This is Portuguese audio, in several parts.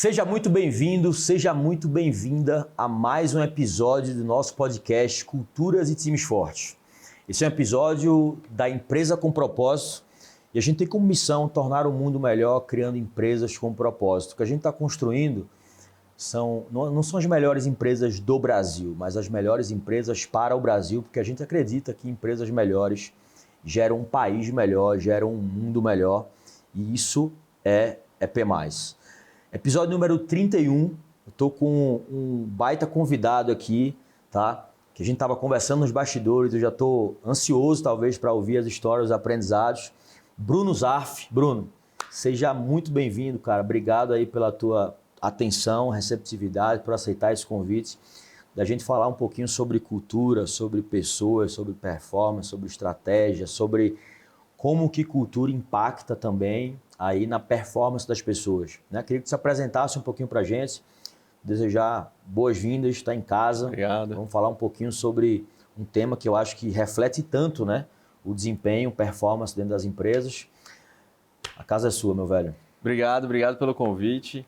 Seja muito bem-vindo, seja muito bem-vinda a mais um episódio do nosso podcast Culturas e Times Fortes. Esse é um episódio da Empresa com Propósito e a gente tem como missão tornar o mundo melhor criando empresas com propósito. O que a gente está construindo não são as melhores empresas do Brasil, mas as melhores empresas para o Brasil, porque a gente acredita que empresas melhores geram um país melhor, geram um mundo melhor e isso é P+. Episódio número 31, eu tô com um baita convidado aqui, tá? Que a gente tava conversando nos bastidores, eu já tô ansioso talvez para ouvir as histórias, os aprendizados. Bruno Zarf. Bruno, seja muito bem-vindo, cara. Obrigado aí pela tua atenção, receptividade, por aceitar esse convite, da gente falar um pouquinho sobre cultura, sobre pessoas, sobre performance, sobre estratégia, sobre como que cultura impacta também aí na performance das pessoas, né? Queria que você apresentasse um pouquinho para a gente, desejar boas-vindas, está em casa. Obrigado. Vamos falar um pouquinho sobre um tema que eu acho que reflete tanto, né? O desempenho, performance dentro das empresas. A casa é sua, meu velho. Obrigado pelo convite.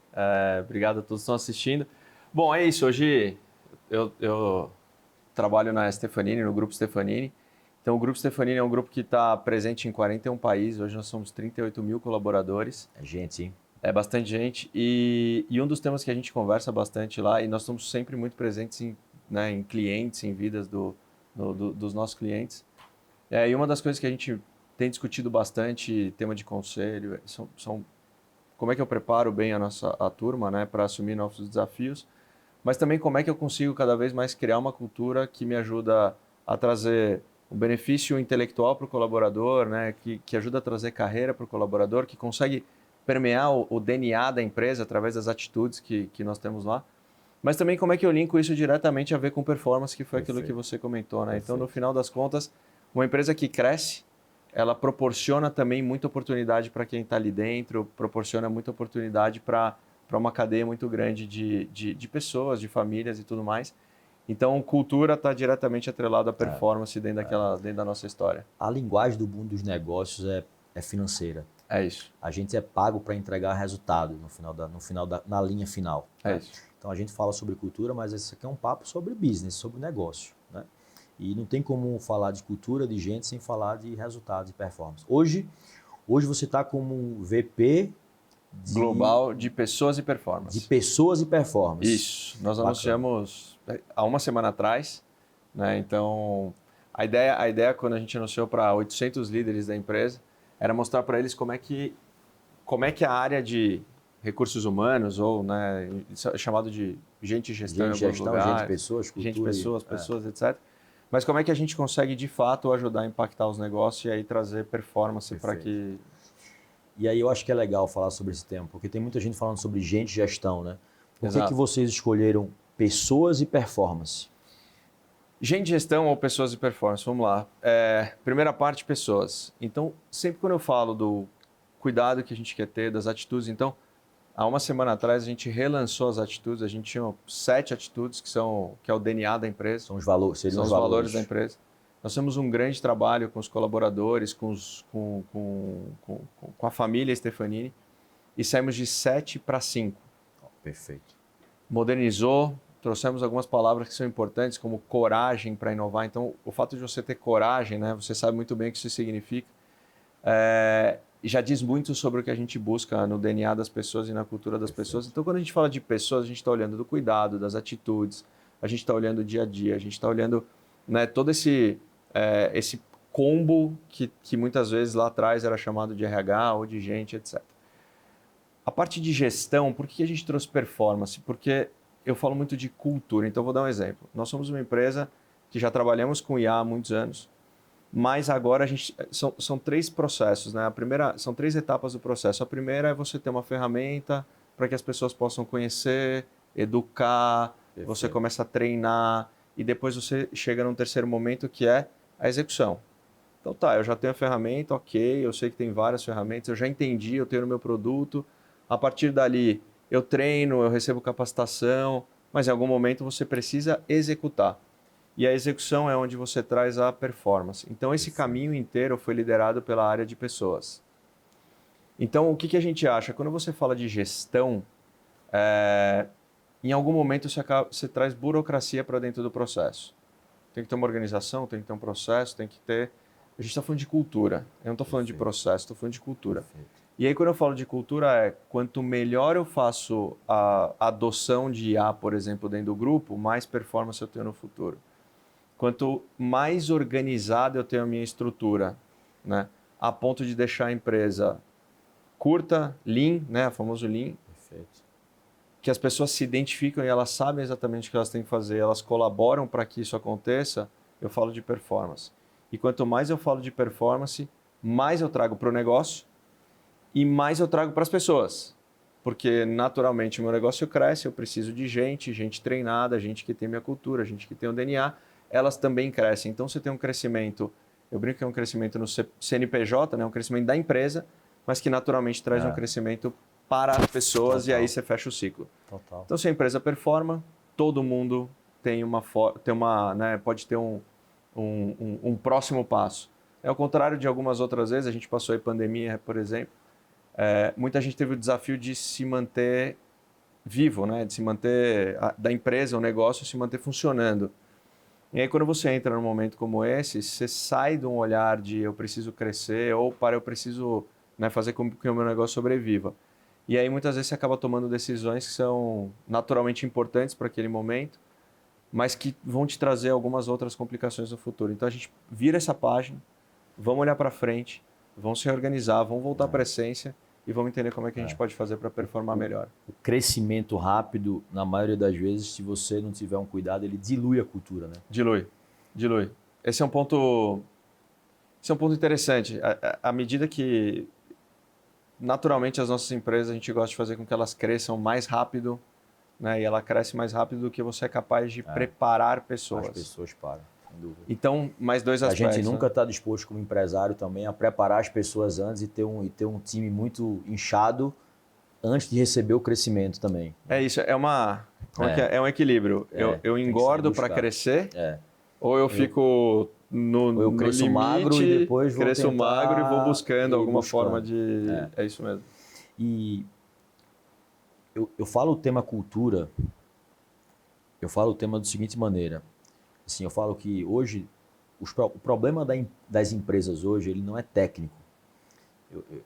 Obrigado a todos que estão assistindo. Bom, é isso. Hoje eu trabalho na Stefanini, no Grupo Stefanini. Então, o Grupo Stefanini é um grupo que está presente em 41 países. Hoje nós somos 38 mil colaboradores. É gente, hein? É bastante gente. E um dos temas que a gente conversa bastante lá, e nós estamos sempre muito presentes em clientes, em vidas dos nossos clientes. E uma das coisas que a gente tem discutido bastante, tema de conselho, são como é que eu preparo bem a turma, né, para assumir novos desafios, mas também como é que eu consigo cada vez mais criar uma cultura que me ajuda a trazer um benefício intelectual para o colaborador, né, que ajuda a trazer carreira para o colaborador, que consegue permear o DNA da empresa através das atitudes que nós temos lá, mas também como é que eu linko isso diretamente a ver com performance, que foi aquilo que você comentou, né? Então, no final das contas, uma empresa que cresce, ela proporciona também muita oportunidade para quem está ali dentro, proporciona muita oportunidade para uma cadeia muito grande de pessoas, de famílias e tudo mais. Então, cultura está diretamente atrelada à performance dentro da nossa história. A linguagem do mundo dos negócios é financeira. É isso. A gente é pago para entregar resultado na linha final. É né? isso. Então a gente fala sobre cultura, mas esse aqui é um papo sobre business, sobre negócio. Né? E não tem como falar de cultura, de gente, sem falar de resultados e performance. Hoje você está como VP global de pessoas e performance. De pessoas e performance. Isso. Nós anunciamos há uma semana atrás. Né? Então, a ideia quando a gente anunciou para 800 líderes da empresa era mostrar para eles como é que a área de recursos humanos, ou né, chamado de gente e gestão, gente, pessoas, cultura, pessoas, etc. Mas como é que a gente consegue, de fato, ajudar a impactar os negócios e aí trazer performance para que... E aí eu acho que é legal falar sobre esse tema, porque tem muita gente falando sobre gente e gestão, né? Por que vocês escolheram pessoas e performance? Gente, gestão ou pessoas e performance? Vamos lá. Primeira parte, pessoas. Então, sempre quando eu falo do cuidado que a gente quer ter, das atitudes, então, há uma semana atrás a gente relançou as atitudes, a gente tinha 7 atitudes que é o DNA da empresa. São os valores da empresa. Nós temos um grande trabalho com os colaboradores, com a família Stefanini, e saímos de 7 para 5. Perfeito. Modernizou, trouxemos algumas palavras que são importantes, como coragem para inovar. Então, o fato de você ter coragem, né, você sabe muito bem o que isso significa, já diz muito sobre o que a gente busca no DNA das pessoas e na cultura das pessoas. Então, quando a gente fala de pessoas, a gente está olhando do cuidado, das atitudes, a gente está olhando o dia a dia, a gente está olhando, né, todo esse combo que muitas vezes lá atrás era chamado de RH ou de gente, etc. A parte de gestão, por que a gente trouxe performance? Porque eu falo muito de cultura, então vou dar um exemplo. Nós somos uma empresa que já trabalhamos com IA há muitos anos, mas agora são 3 processos, né? São 3 etapas do processo. A primeira é você ter uma ferramenta para que as pessoas possam conhecer, educar, você começa a treinar e depois você chega num terceiro momento que é a execução. Então eu já tenho a ferramenta, ok, eu sei que tem várias ferramentas, eu já entendi, eu tenho no meu produto. A partir dali eu treino, eu recebo capacitação, mas em algum momento você precisa executar. E a execução é onde você traz a performance. Então, esse caminho inteiro foi liderado pela área de pessoas. Então, o que a gente acha? Quando você fala de gestão, Em algum momento você traz burocracia para dentro do processo. Tem que ter uma organização, tem que ter um processo, tem que ter... A gente está falando de cultura. Eu não estou falando de processo, estou falando de cultura. Perfeito. E aí, quando eu falo de cultura, quanto melhor eu faço a adoção de IA, por exemplo, dentro do grupo, mais performance eu tenho no futuro. Quanto mais organizada eu tenho a minha estrutura, né, a ponto de deixar a empresa curta, lean, né, o famoso lean, Perfeito. que as pessoas se identificam e elas sabem exatamente o que elas têm que fazer, elas colaboram para que isso aconteça, eu falo de performance. E quanto mais eu falo de performance, mais eu trago para o negócio e mais eu trago para as pessoas. Porque, naturalmente, o meu negócio cresce, eu preciso de gente treinada, gente que tem minha cultura, gente que tem o DNA, elas também crescem. Então, você tem um crescimento, eu brinco que é um crescimento no CNPJ, né? Um crescimento da empresa, mas que naturalmente traz um crescimento para as pessoas. Total. E aí você fecha o ciclo. Total. Então, se a empresa performa, todo mundo tem né, pode ter um próximo passo. É ao contrário de algumas outras vezes, a gente passou aí pandemia, por exemplo, muita gente teve o desafio de se manter vivo, né? De se manter, da empresa, o negócio, se manter funcionando. E aí, quando você entra num momento como esse, você sai de um olhar de eu preciso crescer ou para eu preciso, né, fazer com que o meu negócio sobreviva. E aí, muitas vezes, você acaba tomando decisões que são naturalmente importantes para aquele momento, mas que vão te trazer algumas outras complicações no futuro. Então, a gente vira essa página, vamos olhar para frente, vamos se organizar, vamos voltar para a essência e vamos entender como é que a gente pode fazer para performar melhor. O crescimento rápido, na maioria das vezes, se você não tiver um cuidado, ele dilui a cultura, né? Dilui. Esse é um ponto interessante. À medida que, naturalmente, as nossas empresas, a gente gosta de fazer com que elas cresçam mais rápido, né? E ela cresce mais rápido do que você é capaz de preparar pessoas. As pessoas param. Então, mais dois aspectos. A gente nunca está disposto como empresário também a preparar as pessoas antes e ter um time muito inchado antes de receber o crescimento também. É isso, é um equilíbrio. Eu engordo para crescer, ou eu fico no eu cresço limite, magro e depois vou cresço magro e vou buscando alguma forma de... É isso mesmo. E eu falo o tema cultura, eu falo o tema da seguinte maneira. Assim, eu falo que hoje, o problema das empresas hoje, ele não é técnico.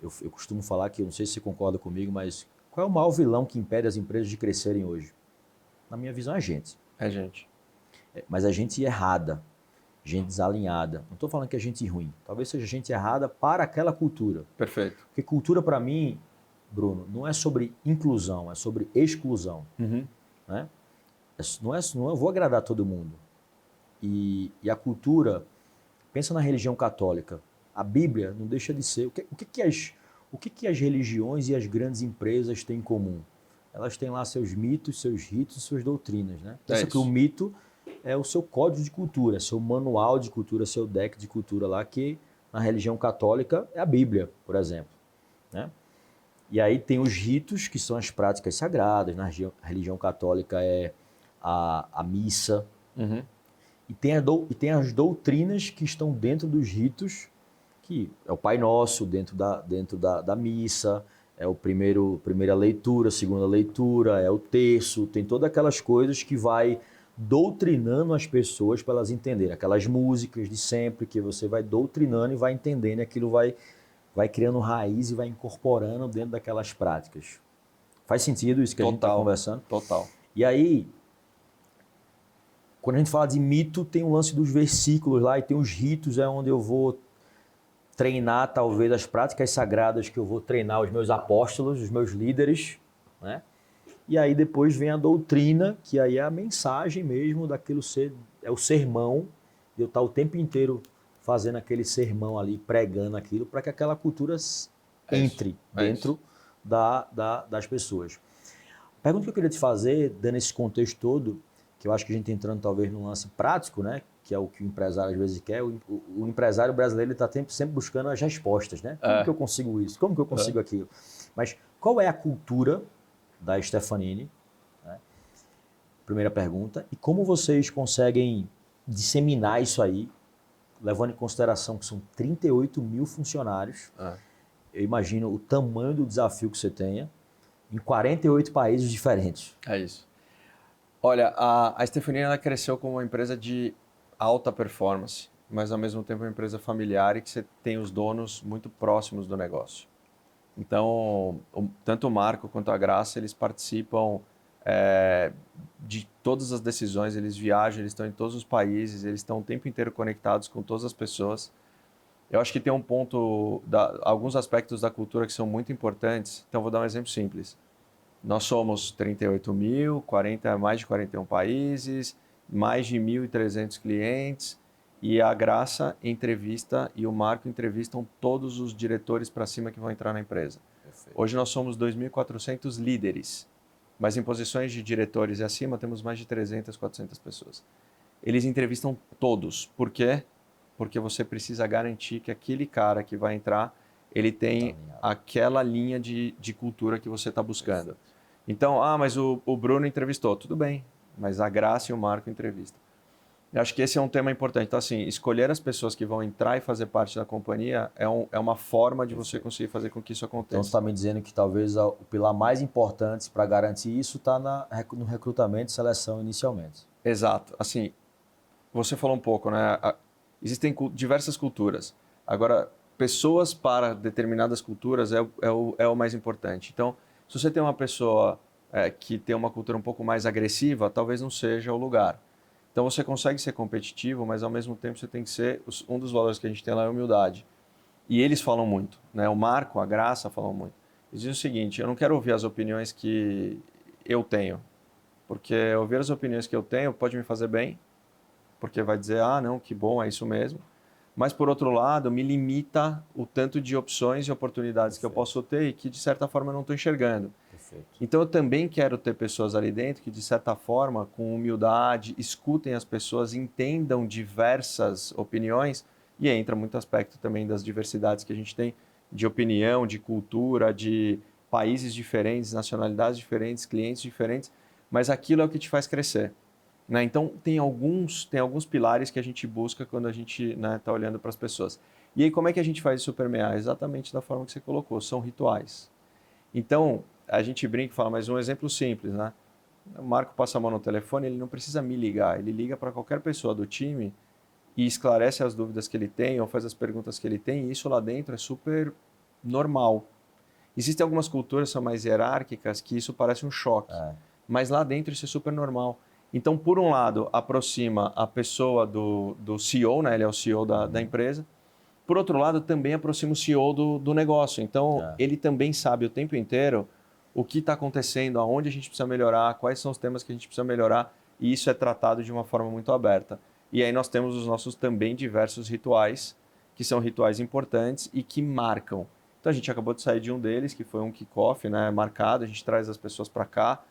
Eu costumo falar que, eu não sei se você concorda comigo, mas qual é o maior vilão que impede as empresas de crescerem hoje? Na minha visão, é a gente. É a gente. Mas a gente errada, gente desalinhada. Não estou falando que é gente ruim. Talvez seja gente errada para aquela cultura. Perfeito. Porque cultura, para mim, Bruno, não é sobre inclusão, é sobre exclusão. Uhum. Né? Não eu vou agradar todo mundo. E a cultura, pensa na religião católica. A Bíblia não deixa de ser... O que as religiões e as grandes empresas têm em comum? Elas têm lá seus mitos, seus ritos e suas doutrinas. Né? Pensa que o mito é o seu código de cultura, seu manual de cultura, seu deck de cultura lá, que na religião católica é a Bíblia, por exemplo. Né? E aí tem os ritos, que são as práticas sagradas. Na religião católica é a missa. Uhum. E tem as doutrinas que estão dentro dos ritos, que é o Pai Nosso dentro da missa, é primeira leitura, segunda leitura, é o terço, tem todas aquelas coisas que vai doutrinando as pessoas para elas entenderem. Aquelas músicas de sempre que você vai doutrinando e vai entendendo, e aquilo vai criando raiz e vai incorporando dentro daquelas práticas. Faz sentido isso que a gente está conversando? Total. E aí, quando a gente fala de mito, tem o lance dos versículos lá e tem os ritos, é onde eu vou treinar talvez as práticas sagradas, que eu vou treinar os meus apóstolos, os meus líderes, né? E aí depois vem a doutrina, que aí é a mensagem mesmo daquilo é o sermão, de eu estar o tempo inteiro fazendo aquele sermão ali, pregando aquilo, para que aquela cultura entre dentro das pessoas. A pergunta que eu queria te fazer, dando esse contexto todo, que eu acho que a gente entrando talvez num lance prático, né? Que é o que o empresário às vezes quer. O empresário brasileiro está sempre buscando as respostas, né? Como que eu consigo isso? Como que eu consigo aquilo? Mas qual é a cultura da Stefanini? Né? Primeira pergunta. E como vocês conseguem disseminar isso aí, levando em consideração que são 38 mil funcionários? Eu imagino o tamanho do desafio que você tenha. em 48 países diferentes. É isso. Olha, a Stefanini ela cresceu como uma empresa de alta performance, mas ao mesmo tempo uma empresa familiar e que você tem os donos muito próximos do negócio. Então, tanto o Marco quanto a Graça, eles participam de todas as decisões, eles viajam, eles estão em todos os países, eles estão o tempo inteiro conectados com todas as pessoas. Eu acho que tem um ponto, alguns aspectos da cultura que são muito importantes. Então, vou dar um exemplo simples. Nós somos 38 mil, mais de 41 países, mais de 1.300 clientes e a Graça entrevista e o Marco entrevistam todos os diretores para cima que vão entrar na empresa. Perfeito. Hoje nós somos 2.400 líderes, mas em posições de diretores e acima temos mais de 300, 400 pessoas. Eles entrevistam todos. Por quê? Porque você precisa garantir que aquele cara que vai entrar, ele tem aquela linha de cultura que você está buscando. Perfeito. Então, mas o Bruno entrevistou. Tudo bem, mas a Graça e o Marco entrevistam. Eu acho que esse é um tema importante. Então, assim, escolher as pessoas que vão entrar e fazer parte da companhia é uma forma de você conseguir fazer com que isso aconteça. Então, você está me dizendo que talvez o pilar mais importante para garantir isso está no recrutamento e seleção inicialmente. Exato. Assim, você falou um pouco, né? Existem diversas culturas. Agora, pessoas para determinadas culturas é o mais importante. Então, se você tem uma pessoa que tem uma cultura um pouco mais agressiva, talvez não seja o lugar. Então, você consegue ser competitivo, mas ao mesmo tempo você tem que ser... Um dos valores que a gente tem lá é a humildade. E eles falam muito, né? O Marco, a Graça falam muito. Eles dizem o seguinte, eu não quero ouvir as opiniões que eu tenho, porque ouvir as opiniões que eu tenho pode me fazer bem, porque vai dizer, não, que bom, é isso mesmo. Mas, por outro lado, me limita o tanto de opções e oportunidades que eu posso ter e que, de certa forma, eu não estou enxergando. Perfeito. Então, eu também quero ter pessoas ali dentro que, de certa forma, com humildade, escutem as pessoas, entendam diversas opiniões e entra muito aspecto também das diversidades que a gente tem de opinião, de cultura, de países diferentes, nacionalidades diferentes, clientes diferentes, mas aquilo é o que te faz crescer. Né? Então, tem alguns pilares que a gente busca quando a gente está olhando para as pessoas. E aí, como é que a gente faz isso permear? Exatamente da forma que você colocou, são rituais. Então, a gente brinca e fala, mas um exemplo simples, né? O Marco passa a mão no telefone, ele não precisa me ligar, ele liga para qualquer pessoa do time e esclarece as dúvidas que ele tem ou faz as perguntas que ele tem, e isso lá dentro é super normal. Existem algumas culturas que são mais hierárquicas que isso parece um choque, mas lá dentro isso é super normal. Então, por um lado, aproxima a pessoa do CEO, né? Ele é o CEO da empresa. Por outro lado, também aproxima o CEO do negócio. Então, ele também sabe o tempo inteiro o que está acontecendo, aonde a gente precisa melhorar, quais são os temas que a gente precisa melhorar, e isso é tratado de uma forma muito aberta. E aí nós temos os nossos também diversos rituais, que são rituais importantes e que marcam. Então, a gente acabou de sair de um deles, que foi um kickoff, né, marcado, a gente traz as pessoas para cá,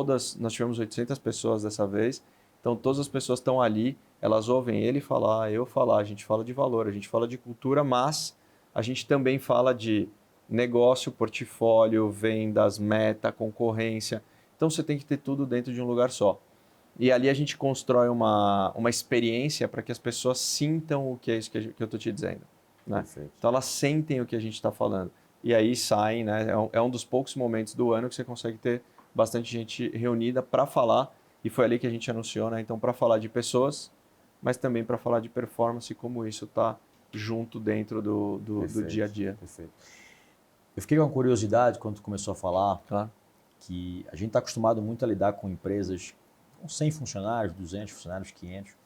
nós tivemos 800 pessoas dessa vez, então todas as pessoas estão ali, elas ouvem ele falar, eu falar, a gente fala de valor, a gente fala de cultura, mas a gente também fala de negócio, portfólio, vendas, meta, concorrência. Então você tem que ter tudo dentro de um lugar só. E ali a gente constrói uma experiência para que as pessoas sintam o que é isso que eu estou te dizendo. Né? Então elas sentem o que a gente está falando. E aí saem, né? É um dos poucos momentos do ano que você consegue ter bastante gente reunida para falar, e foi ali que a gente anunciou, né? Então, para falar de pessoas, mas também para falar de performance, como isso está junto dentro do dia a dia. Perfeito. Eu fiquei com uma curiosidade quando tu começou a falar, que a gente está acostumado muito a lidar com empresas com 100 funcionários, 200 funcionários, 500,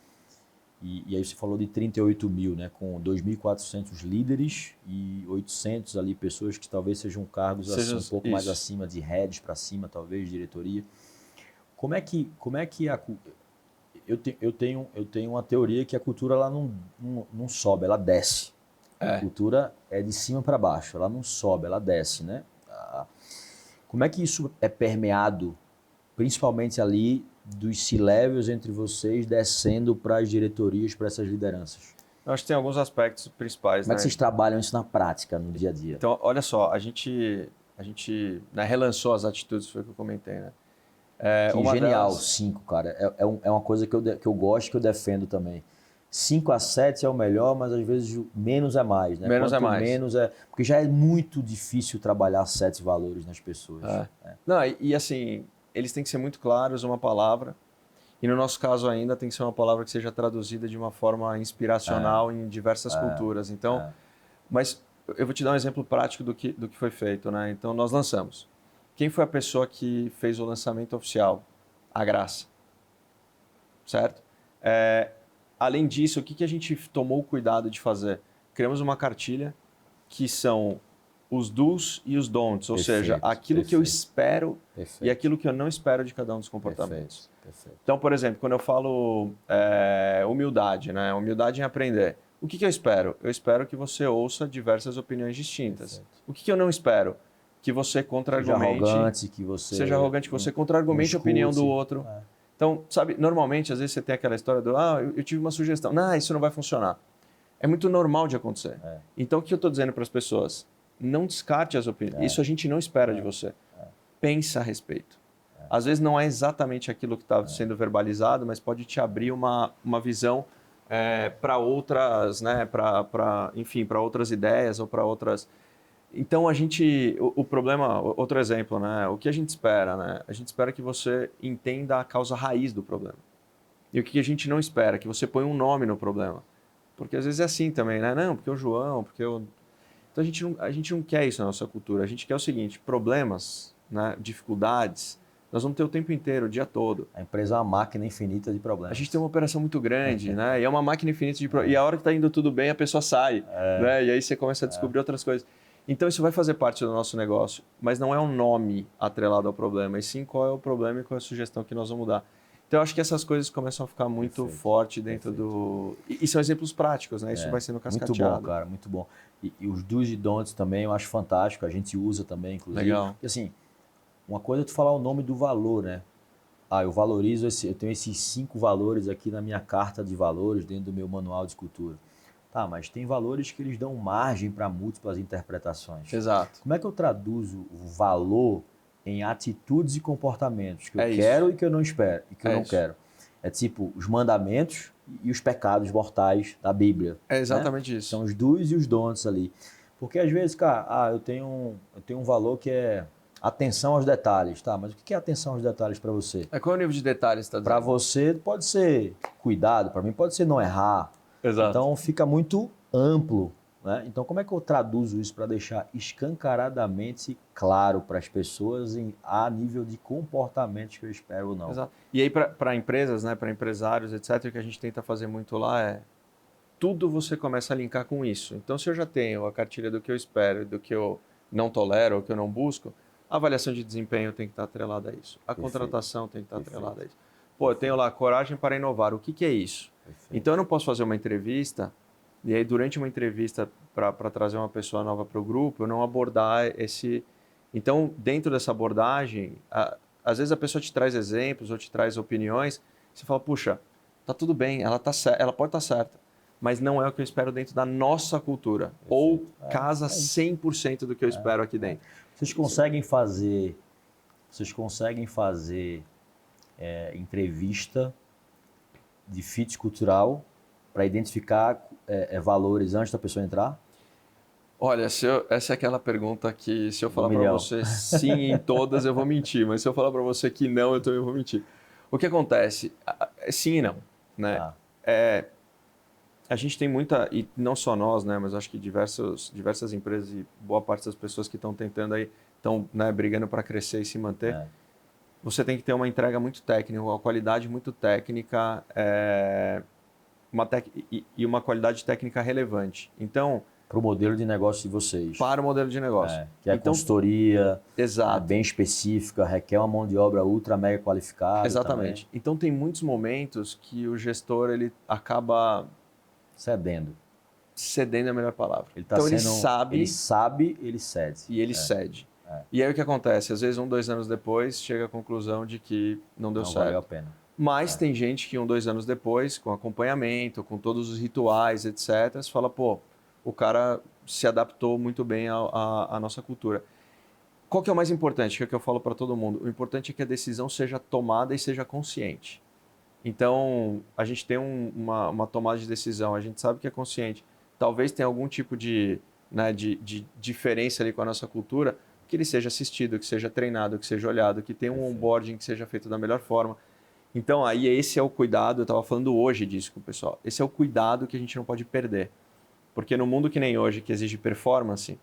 e aí você falou de 38 mil, né? Com 2.400 líderes e 800 ali pessoas que talvez sejam cargos assim, um pouco mais acima de heads para cima, talvez, diretoria. Como é que eu tenho uma teoria que a cultura ela não sobe, ela desce. A cultura é de cima para baixo, ela não sobe, ela desce, né? Como é que isso é permeado, principalmente ali dos C-levels entre vocês, descendo para as diretorias, para essas lideranças? Eu acho que tem alguns aspectos principais. Como é que vocês trabalham isso na prática, no dia a dia? Então, olha só, a gente né, relançou as atitudes, foi o que eu comentei, né? Que genial, 5, cara. É uma coisa que eu gosto, que eu defendo também. 5 a 7 é o melhor, mas às vezes o menos é mais, né? Menos Quanto é mais. menos é... Porque já é muito difícil trabalhar 7 valores nas pessoas. Não, e assim, eles têm que ser muito claros, uma palavra. E no nosso caso ainda tem que ser uma palavra que seja traduzida de uma forma inspiracional em diversas culturas. Então, mas eu vou te dar um exemplo prático do que foi feito, né? Então, nós lançamos. Quem foi a pessoa que fez o lançamento oficial? A Graça. Certo? Além disso, o que a gente tomou o cuidado de fazer? Criamos uma cartilha que são os do's e os don'ts, ou seja, aquilo que eu espero e aquilo que eu não espero de cada um dos comportamentos. Então, por exemplo, quando eu falo humildade, né? Humildade em aprender. O que eu espero? Eu espero que você ouça diversas opiniões distintas. O que eu não espero? Que você contra-argumente... Seja arrogante, que você contra-argumente a opinião do outro. Então, sabe, normalmente, às vezes você tem aquela história do eu tive uma sugestão. Não, isso não vai funcionar. É muito normal de acontecer. Então, o que eu estou dizendo para as pessoas? Não descarte as opiniões. Isso a gente não espera de você. Pensa a respeito. Às vezes não é exatamente aquilo que está sendo verbalizado, mas pode te abrir uma visão para outras, né? Enfim, para outras ideias ou para outras... Então, o problema, outro exemplo, né? O que a gente espera, né? A gente espera que você entenda a causa raiz do problema. E o que a gente não espera? Que você ponha um nome no problema. Porque às vezes é assim também, né? Não, porque o João, porque eu... Então, a gente não quer isso na nossa cultura. A gente quer o seguinte, problemas, né? Dificuldades, nós vamos ter o tempo inteiro, o dia todo. A empresa é uma máquina infinita de problemas. A gente tem uma operação muito grande, né? E é uma máquina infinita de problemas. E a hora que está indo tudo bem, a pessoa sai, né? E aí você começa a descobrir outras coisas. Então, isso vai fazer parte do nosso negócio, mas não é um nome atrelado ao problema, e sim qual é o problema e qual é a sugestão que nós vamos dar. Então, eu acho que essas coisas começam a ficar muito forte dentro do... E são exemplos práticos, né? Isso vai sendo cascateado. Muito bom, cara, muito bom. E os do's e don'ts também eu acho fantástico, a gente usa também, inclusive. Legal. Porque, assim, uma coisa é tu falar o nome do valor, né? Eu valorizo, eu tenho esses 5 valores aqui na minha carta de valores, dentro do meu manual de escultura. Tá, mas tem valores que eles dão margem para múltiplas interpretações. Exato. Como é que eu traduzo o valor em atitudes e comportamentos que eu isso. quero e que eu não espero e que eu não isso. quero? É tipo os mandamentos e os pecados mortais da Bíblia. É exatamente né? isso. São os do's e os don'ts ali. Porque às vezes, cara, eu tenho um valor que é atenção aos detalhes. Tá, mas o que é atenção aos detalhes para você? Qual é o nível de detalhes que você está dizendo? Para você pode ser cuidado, para mim pode ser não errar. Exato. Então fica muito amplo, né? Então como é que eu traduzo isso para deixar escancaradamente claro para as pessoas a nível de comportamentos que eu espero ou não? Exato. E aí para empresas, né, para empresários, etc, o que a gente tenta fazer muito lá é tudo você começa a linkar com isso. Então se eu já tenho a cartilha do que eu espero, do que eu não tolero, ou que eu não busco, a avaliação de desempenho tem que estar atrelada a isso. A contratação tem que estar atrelada a isso. Pô, eu tenho lá coragem para inovar. O que é isso? Então eu não posso fazer uma entrevista e aí durante uma entrevista para trazer uma pessoa nova para o grupo, eu não abordar esse... Então dentro dessa abordagem, às vezes a pessoa te traz exemplos ou te traz opiniões, você fala, puxa, tá tudo bem, ela pode estar certa, mas não é o que eu espero dentro da nossa cultura. Ou casa 100% do que eu espero aqui dentro. Vocês conseguem fazer entrevista de fit cultural para identificar valores antes da pessoa entrar? Olha, essa é aquela pergunta que se eu falar para você sim em todas, eu vou mentir. Mas se eu falar para você que não, eu também vou mentir. O que acontece? Sim e não. Né? A gente tem muita, e não só nós, né, mas acho que diversas empresas e boa parte das pessoas que estão tentando aí, estão, né, brigando para crescer e se manter. Você tem que ter uma entrega muito técnica, uma qualidade muito técnica e uma qualidade técnica relevante. Então, para o modelo de negócio de vocês. Para o modelo de negócio. Que é a consultoria bem específica, requer uma mão de obra ultra mega qualificada. Exatamente. Também. Então tem muitos momentos que o gestor ele acaba... Cedendo é a melhor palavra. Então ele sabe, ele cede. E ele cede. E aí o que acontece? Às vezes 1, 2 anos depois, chega à conclusão de que não deu certo. Não valeu a pena. Mas tem gente que 1, 2 anos depois, com acompanhamento, com todos os rituais, etc., você fala, pô, o cara se adaptou muito bem à nossa cultura. Qual que é o mais importante? Que é o que eu falo para todo mundo. O importante é que a decisão seja tomada e seja consciente. Então, a gente tem uma tomada de decisão, a gente sabe que é consciente. Talvez tenha algum tipo de, né, de diferença ali com a nossa cultura, que ele seja assistido, que seja treinado, que seja olhado, que tenha um onboarding que seja feito da melhor forma. Então, aí esse é o cuidado, eu estava falando hoje disso com o pessoal, esse é o cuidado que a gente não pode perder. Porque no mundo que nem hoje, que exige performance,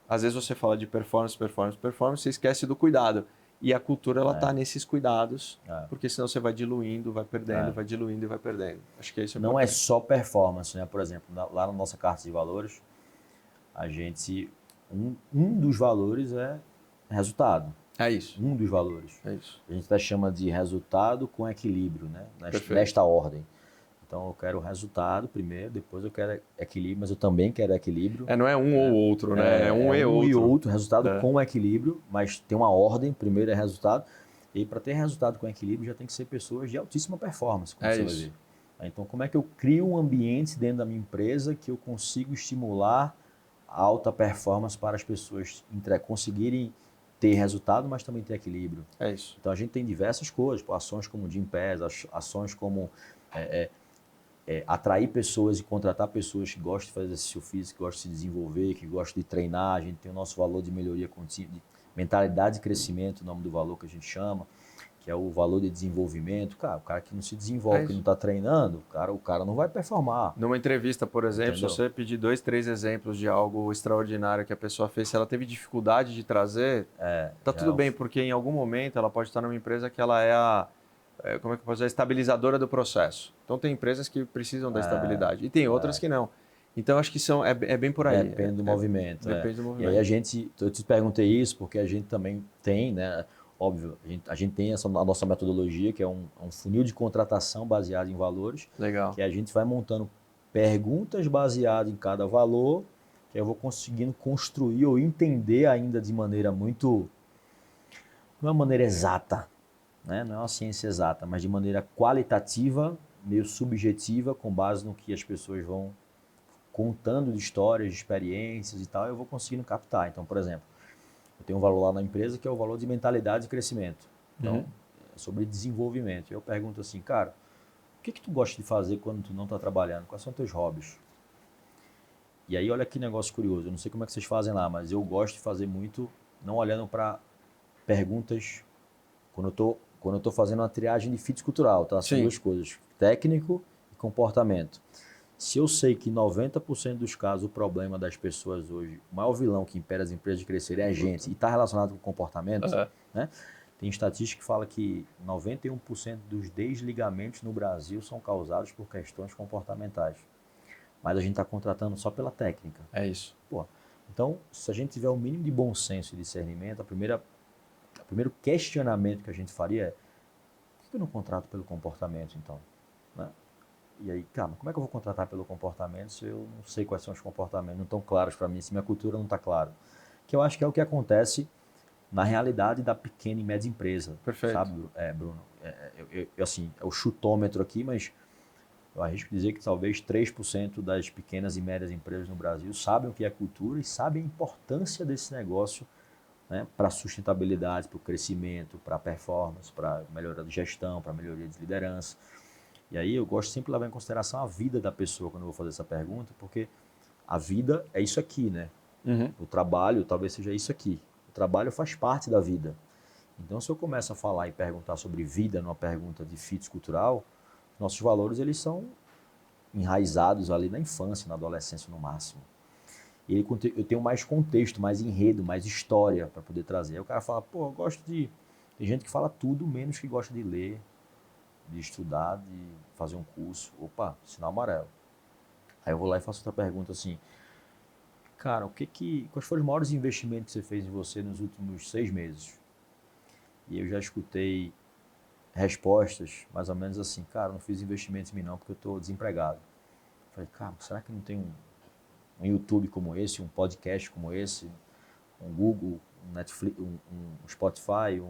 às vezes você fala de performance, performance, performance, você esquece do cuidado. E a cultura, ela está nesses cuidados, porque senão você vai diluindo, vai perdendo, vai diluindo e vai perdendo. Acho que é isso. Não é só performance, né? Por exemplo, lá na nossa carta de valores, a gente... Um dos valores é resultado. É isso. Um dos valores. É isso. A gente até chama de resultado com equilíbrio, né? Nesta ordem. Então, eu quero resultado primeiro, depois eu quero equilíbrio, mas eu também quero equilíbrio. Não é um ou outro, né? É um e outro. E outro, resultado com equilíbrio, mas tem uma ordem, primeiro é resultado. E para ter resultado com equilíbrio, já tem que ser pessoas de altíssima performance, como você vai ver. Então, como é que eu crio um ambiente dentro da minha empresa que eu consigo estimular a alta performance para as pessoas conseguirem ter resultado, mas também ter equilíbrio? É isso. Então, a gente tem diversas coisas, ações como o Gympass, ações como... atrair pessoas e contratar pessoas que gostam de fazer exercício físico, que gostam de se desenvolver, que gostam de treinar. A gente tem o nosso valor de melhoria contínua, de mentalidade de crescimento, o nome do valor que a gente chama, que é o valor de desenvolvimento. Cara, o cara que não se desenvolve, que não está treinando, o cara não vai performar. Numa entrevista, por exemplo, se você pedir 2, 3 exemplos de algo extraordinário que a pessoa fez, se ela teve dificuldade de trazer, tá tudo bem, porque em algum momento ela pode estar numa empresa que ela é como é que eu posso dizer, a estabilizadora do processo. Então tem empresas que precisam da estabilidade e tem outras que não. Então acho que é bem por aí. Depende do movimento. Depende do movimento. E aí eu te perguntei isso porque a gente também tem, né? Óbvio, a gente tem a nossa metodologia, que é um funil de contratação baseado em valores. Legal. Que a gente vai montando perguntas baseadas em cada valor, que eu vou conseguindo construir ou entender ainda de maneira muito... Não é uma maneira exata, né? Não é uma ciência exata, mas de maneira qualitativa, meio subjetiva, com base no que as pessoas vão contando de histórias, de experiências e tal, eu vou conseguindo captar. Então, por exemplo, eu tenho um valor lá na empresa que é o valor de mentalidade e crescimento. Então, é sobre desenvolvimento. Eu pergunto assim, cara, o que tu gosta de fazer quando tu não está trabalhando? Quais são teus hobbies? E aí, olha que negócio curioso. Eu não sei como é que vocês fazem lá, mas eu gosto de fazer muito, não olhando para perguntas, quando eu tô fazendo uma triagem de fit cultural, tá? São duas coisas, técnico e comportamento. Se eu sei que 90% dos casos o problema das pessoas hoje, o maior vilão que impede as empresas de crescerem é a gente e está relacionado com o comportamento, né? Tem estatística que fala que 91% dos desligamentos no Brasil são causados por questões comportamentais. Mas a gente está contratando só pela técnica. É isso. Pô, então, se a gente tiver o mínimo de bom senso e discernimento, o primeiro questionamento que a gente faria é: por que eu não contrato pelo comportamento, então? Né? E aí, cara, como é que eu vou contratar pelo comportamento se eu não sei quais são os comportamentos, não estão claros para mim, se minha cultura não está clara? Que eu acho que é o que acontece na realidade da pequena e média empresa. Perfeito. Sabe, Bruno? Assim, é o chutômetro aqui, mas eu arrisco dizer que talvez 3% das pequenas e médias empresas no Brasil sabem o que é cultura e sabem a importância desse negócio, né, para a sustentabilidade, para o crescimento, para a performance, para a melhoria de gestão, para a melhoria de liderança. E aí eu gosto sempre de levar em consideração a vida da pessoa quando eu vou fazer essa pergunta, porque a vida é isso aqui, né? O trabalho talvez seja isso aqui. O trabalho faz parte da vida. Então, se eu começo a falar e perguntar sobre vida numa pergunta de fit cultural, nossos valores eles são enraizados ali na infância, na adolescência no máximo. E eu tenho mais contexto, mais enredo, mais história para poder trazer. Aí o cara fala, pô, eu gosto de... Tem gente que fala tudo, menos que gosta de ler, de estudar, de fazer um curso. Opa, sinal amarelo. Aí eu vou lá e faço outra pergunta assim, cara, quais foram os maiores investimentos que você fez em você nos últimos 6 meses? E eu já escutei respostas mais ou menos assim, cara, não fiz investimentos em mim não, porque eu estou desempregado. Falei, cara, será que não tem um YouTube como esse, um podcast como esse, um Google, um Netflix, um Spotify,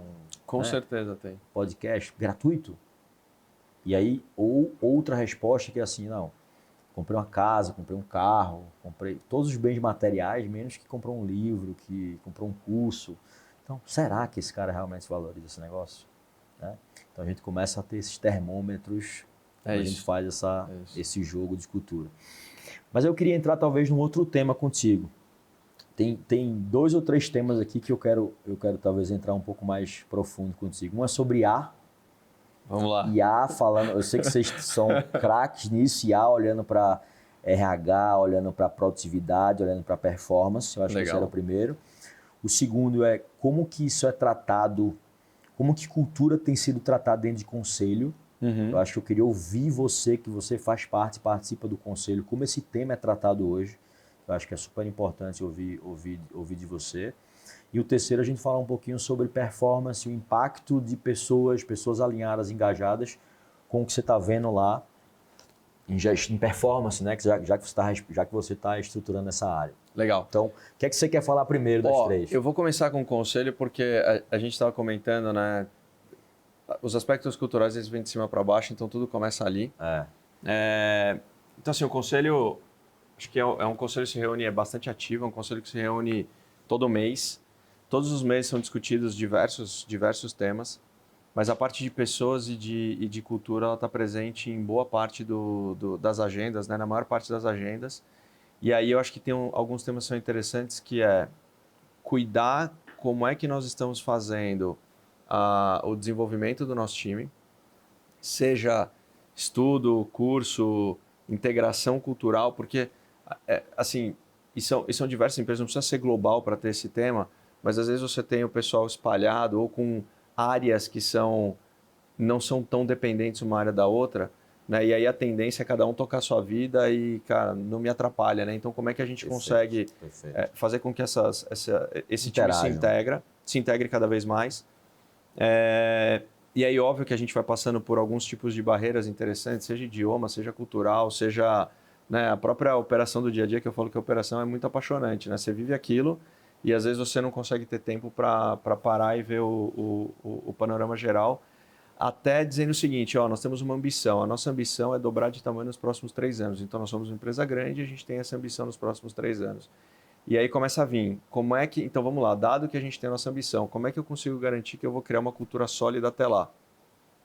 Com certeza tem. Podcast gratuito? E aí, ou outra resposta que é assim, não, comprei uma casa, comprei um carro, comprei todos os bens materiais, menos que comprou um livro, que comprou um curso. Então, será que esse cara realmente valoriza esse negócio? né? Então a gente começa a ter esses termômetros quando a gente faz esse jogo de cultura. Mas eu queria entrar talvez num outro tema contigo. Tem 2 ou 3 temas aqui que eu quero talvez entrar um pouco mais profundo contigo. Um é sobre IA. Vamos lá. IA falando, eu sei que vocês são craques nisso, IA olhando para RH, olhando para produtividade, olhando para performance. Eu acho que esse era o primeiro. O segundo é como que isso é tratado, como que cultura tem sido tratada dentro de conselho. Eu acho que eu queria ouvir você, que você faz parte, participa do conselho, como esse tema é tratado hoje. Eu acho que é super importante ouvir de você. E o terceiro, a gente falar um pouquinho sobre performance, o impacto de pessoas alinhadas, engajadas com o que você está vendo lá em performance, né? Já que você está estruturando essa área. Legal. Então, o que é que você quer falar primeiro das 3? Eu vou começar com o conselho porque a gente estava comentando, né? Os aspectos culturais eles vêm de cima para baixo, então tudo começa ali. Então, assim, o conselho, acho que é um conselho que se reúne, é bastante ativo, é um conselho que se reúne todo mês. Todos os meses são discutidos diversos temas, mas a parte de pessoas e de cultura ela está presente em boa parte das agendas, né? Na maior parte das agendas. E aí eu acho que tem alguns temas que são interessantes, que é cuidar como é que nós estamos fazendo o desenvolvimento do nosso time, seja estudo, curso, integração cultural, porque, assim, e são diversas empresas, não precisa ser global para ter esse tema, mas às vezes você tem o pessoal espalhado ou com áreas que não são tão dependentes uma área da outra, né? E aí a tendência é cada um tocar a sua vida e, cara, não me atrapalha, né? Então, como é que a gente consegue fazer com que esse time se integre cada vez mais? E aí, óbvio que a gente vai passando por alguns tipos de barreiras interessantes, seja idioma, seja cultural, seja, né, a própria operação do dia a dia, que eu falo que a operação é muito apaixonante, né? Você vive aquilo e às vezes você não consegue ter tempo para parar e ver o panorama geral, até dizendo o seguinte, nós temos uma ambição, a nossa ambição é dobrar de tamanho nos próximos 3 anos, então nós somos uma empresa grande e a gente tem essa ambição nos próximos 3 anos. E aí começa a vir, então vamos lá, dado que a gente tem a nossa ambição, como é que eu consigo garantir que eu vou criar uma cultura sólida até lá?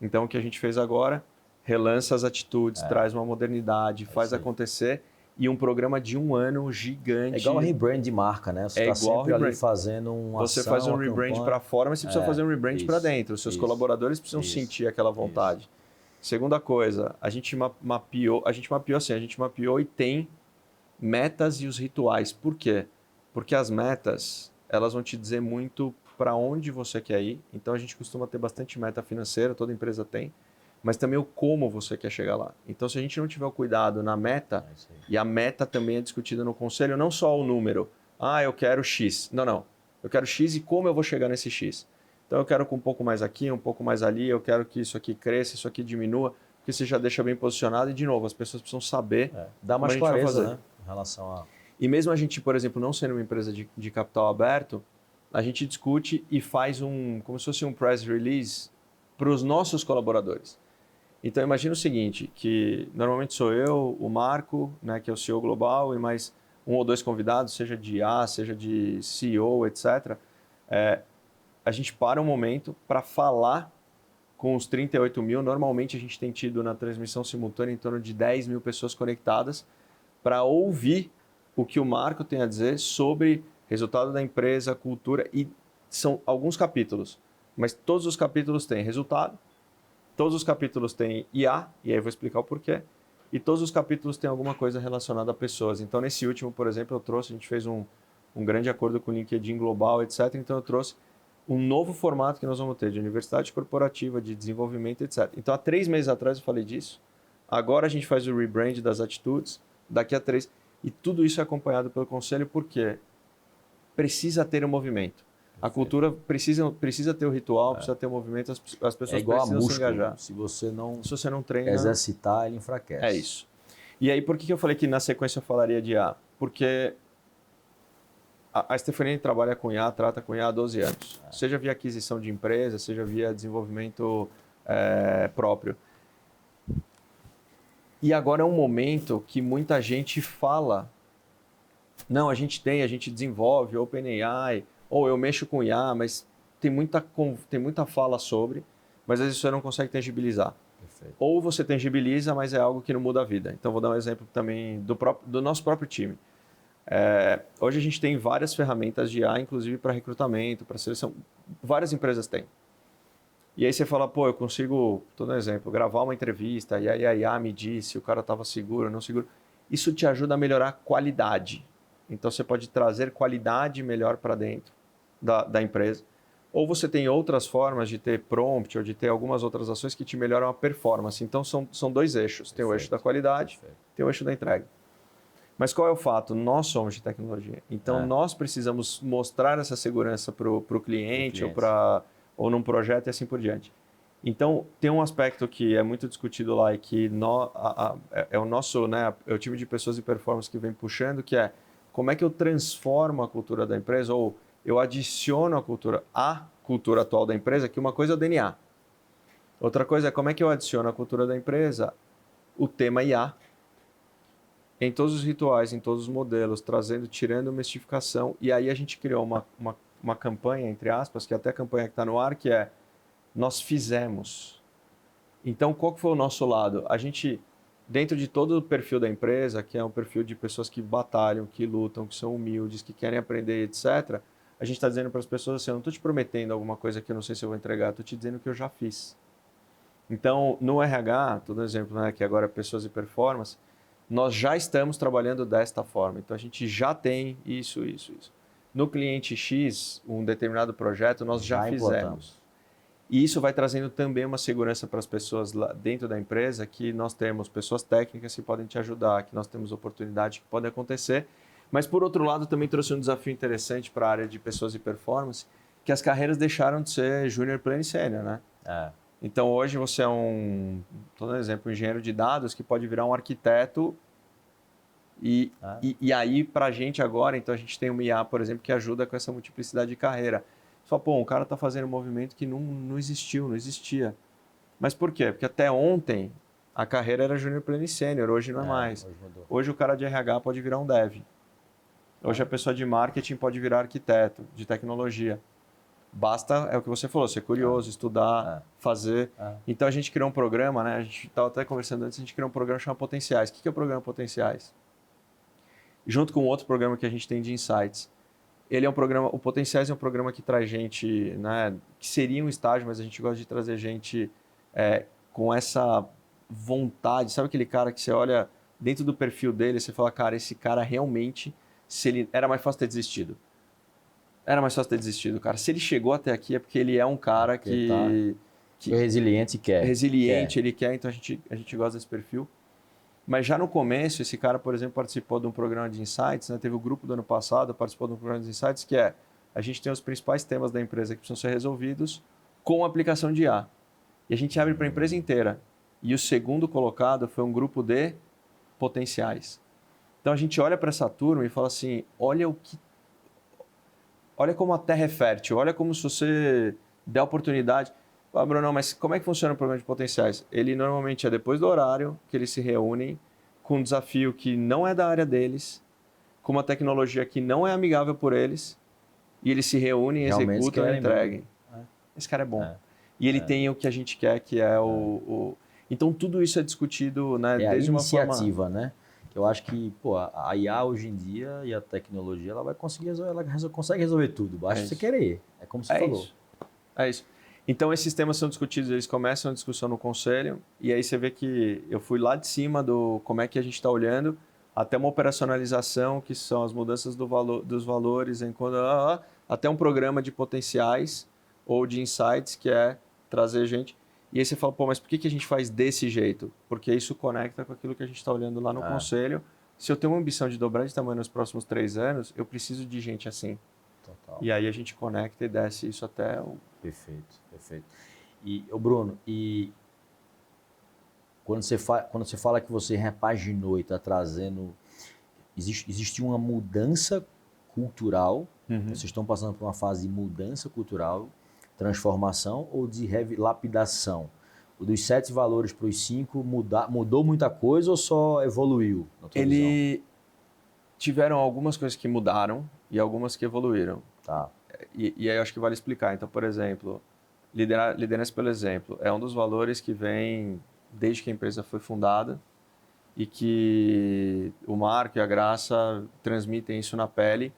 Então o que a gente fez agora, relança as atitudes, traz uma modernidade, faz acontecer, e um programa de 1 ano gigante. É igual a rebrand de marca, né? Você está sempre ali fazendo Você faz um rebrand para fora, mas você precisa fazer um rebrand para dentro. Os seus colaboradores precisam sentir aquela vontade. Segunda coisa, a gente mapeou e tem metas e os rituais. Por quê? Porque as metas, elas vão te dizer muito para onde você quer ir. Então a gente costuma ter bastante meta financeira, toda empresa tem, mas também o como você quer chegar lá. Então, se a gente não tiver o cuidado na meta, e a meta também é discutida no conselho, não só o número, eu quero X. Não. Eu quero X e como eu vou chegar nesse X. Então, eu quero com um pouco mais aqui, um pouco mais ali, eu quero que isso aqui cresça, isso aqui diminua, porque você já deixa bem posicionado e, de novo, as pessoas precisam saber dá mais como a gente vai clareza, fazer. né? Em relação a... E mesmo a gente, por exemplo, não sendo uma empresa de capital aberto, a gente discute e faz como se fosse um press release para os nossos colaboradores. Então, imagina o seguinte, que normalmente sou eu, o Marco, né, que é o CEO global, e mais 1 ou 2 convidados, seja de IA, seja de CEO, etc. A gente para um momento para falar com os 38 mil. Normalmente, a gente tem tido na transmissão simultânea em torno de 10 mil pessoas conectadas para ouvir o que o Marco tem a dizer sobre resultado da empresa, cultura, e são alguns capítulos, mas todos os capítulos têm resultado, todos os capítulos têm IA, e aí eu vou explicar o porquê, e todos os capítulos têm alguma coisa relacionada a pessoas. Então, nesse último, por exemplo, a gente fez um grande acordo com o LinkedIn Global, etc. Então, eu trouxe um novo formato que nós vamos ter de universidade corporativa, de desenvolvimento, etc. Então, há 3 meses atrás eu falei disso, agora a gente faz o rebrand das atitudes, daqui a 3, e tudo isso é acompanhado pelo conselho, porque precisa ter um movimento. A cultura precisa ter o ritual, precisa ter o movimento, as pessoas precisam se engajar. Se você não treina, exercitar, ele enfraquece. É isso. E aí, por que eu falei que na sequência eu falaria de IA? Porque a Stephanie trabalha com IA, trata com IA há 12 anos. Seja via aquisição de empresa, seja via desenvolvimento próprio. E agora é um momento que muita gente fala, não, a gente desenvolve OpenAI, ou eu mexo com IA, mas tem muita fala sobre, mas às vezes você não consegue tangibilizar. Perfeito. Ou você tangibiliza, mas é algo que não muda a vida. Então, vou dar um exemplo também do nosso próprio time. Hoje a gente tem várias ferramentas de IA, inclusive para recrutamento, para seleção. Várias empresas têm. E aí você fala, pô, eu consigo, estou dando um exemplo, gravar uma entrevista, e aí a IA me disse se o cara estava seguro ou não seguro. Isso te ajuda a melhorar a qualidade. Então, você pode trazer qualidade melhor para dentro da empresa. Ou você tem outras formas de ter prompt ou de ter algumas outras ações que te melhoram a performance. Então, são dois eixos. Tem o eixo da qualidade, tem o eixo da entrega. Mas qual é o fato? Nós somos de tecnologia. Então, nós precisamos mostrar essa segurança para o cliente ou num projeto e assim por diante. Então, tem um aspecto que é muito discutido lá e que é o nosso, né, é o time de pessoas de performance que vem puxando, que é como é que eu transformo a cultura da empresa ou eu adiciono à cultura atual da empresa, que uma coisa é o DNA. Outra coisa é como é que eu adiciono à cultura da empresa o tema IA em todos os rituais, em todos os modelos, tirando mistificação. E aí a gente criou uma campanha, entre aspas, que é até a campanha que está no ar, que é nós fizemos. Então, qual que foi o nosso lado? A gente, dentro de todo o perfil da empresa, que é um perfil de pessoas que batalham, que lutam, que são humildes, que querem aprender, etc., a gente está dizendo para as pessoas assim, eu não estou te prometendo alguma coisa que eu não sei se eu vou entregar, estou te dizendo que eu já fiz. Então, no RH, estou dando um exemplo, né, que agora é pessoas e performance, nós já estamos trabalhando desta forma. Então, a gente já tem isso. No cliente X, um determinado projeto, nós já fizemos. E isso vai trazendo também uma segurança para as pessoas lá dentro da empresa, que nós temos pessoas técnicas que podem te ajudar, que nós temos oportunidades que podem acontecer. Mas, por outro lado, também trouxe um desafio interessante para a área de pessoas e performance, que as carreiras deixaram de ser júnior, pleno e sênior, né? Então, hoje você é estou dando exemplo, um engenheiro de dados que pode virar um arquiteto e aí, para a gente agora, então a gente tem uma IA, por exemplo, que ajuda com essa multiplicidade de carreira. Você fala, pô, o cara está fazendo um movimento que não existia. Mas por quê? Porque até ontem a carreira era júnior, pleno e sênior, hoje não é mais. Hoje o cara de RH pode virar um dev. Hoje a pessoa de marketing pode virar arquiteto, de tecnologia. Basta, é o que você falou, ser curioso, estudar, fazer. Então a gente criou um programa, né? A gente estava até conversando antes, a gente criou um programa chamado Potenciais. O que é o programa Potenciais? Junto com outro programa que a gente tem de Insights. Ele é um programa, o Potenciais é um programa que traz gente, né, que seria um estágio, mas a gente gosta de trazer gente com essa vontade. Sabe aquele cara que você olha dentro do perfil dele e você fala, cara, esse cara realmente, se ele era mais fácil ter desistido. Era mais fácil ter desistido, cara. Se ele chegou até aqui é porque ele é um cara que é resiliente e quer. Ele quer, então a gente gosta desse perfil. Mas já no começo, esse cara, por exemplo, participou de um programa de Insights, né? Teve o grupo do ano passado, participou de um programa de Insights, que a gente tem os principais temas da empresa que precisam ser resolvidos com a aplicação de IA. E a gente abre para a empresa inteira. E o segundo colocado foi um grupo de potenciais. Então a gente olha para essa turma e fala assim, olha como a terra é fértil, olha como se você der oportunidade. Ah, Bruno, mas como é que funciona o programa de potenciais? Ele normalmente é depois do horário que eles se reúnem com um desafio que não é da área deles, com uma tecnologia que não é amigável por eles, e eles se reúnem, executam e entreguem. Esse cara é bom. E ele tem o que a gente quer, que é o... Então, tudo isso é discutido, né, desde uma forma... iniciativa, né? Eu acho que a IA hoje em dia e a tecnologia, ela consegue resolver tudo, basta você querer. É como você falou. É isso. Então, esses temas são discutidos, eles começam a discussão no conselho, e aí você vê que eu fui lá de cima do como é que a gente está olhando, até uma operacionalização, que são as mudanças dos valores, até um programa de potenciais ou de insights, que é trazer gente. E aí você fala, pô, mas por que a gente faz desse jeito? Porque isso conecta com aquilo que a gente está olhando lá no conselho. Se eu tenho uma ambição de dobrar de tamanho nos próximos 3 anos, eu preciso de gente assim. Total. E aí a gente conecta e desce isso até o... Perfeito. E, Bruno, quando você fala que você repaginou e está trazendo... Existe uma mudança cultural, vocês estão passando por uma fase de mudança cultural, transformação ou de lapidação? O dos 7 valores para os 5 mudou muita coisa ou só evoluiu? Tiveram algumas coisas que mudaram e algumas que evoluíram. Tá. E aí eu acho que vale explicar. Então, por exemplo, Liderança pelo exemplo é um dos valores que vem desde que a empresa foi fundada e que o Marco e a Graça transmitem isso na pele.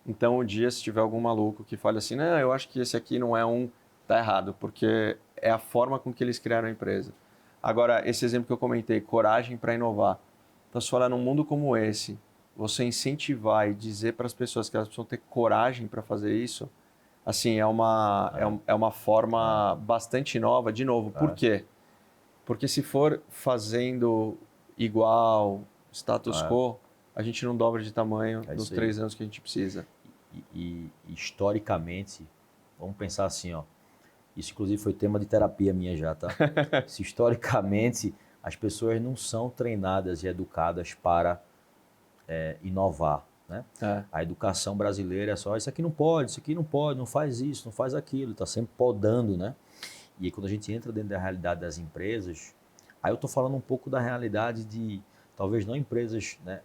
Então, um dia, se tiver algum maluco que fale assim, não, eu acho que esse aqui não é tá errado, porque é a forma com que eles criaram a empresa. Agora, esse exemplo que eu comentei, coragem para inovar. Então, se falar num mundo como esse, você incentivar e dizer para as pessoas que elas precisam ter coragem para fazer isso, assim, é uma forma bastante nova. De novo, por quê? Porque se for fazendo igual, status quo, a gente não dobra de tamanho nos 3 anos que a gente precisa. E historicamente, vamos pensar assim, ó. Isso inclusive foi tema de terapia minha já, tá? Se historicamente as pessoas não são treinadas e educadas para inovar, né? A educação brasileira é só isso aqui não pode, não faz isso, não faz aquilo, tá sempre podando, né? E aí, quando a gente entra dentro da realidade das empresas, aí eu tô falando um pouco da realidade de, talvez não empresas, né?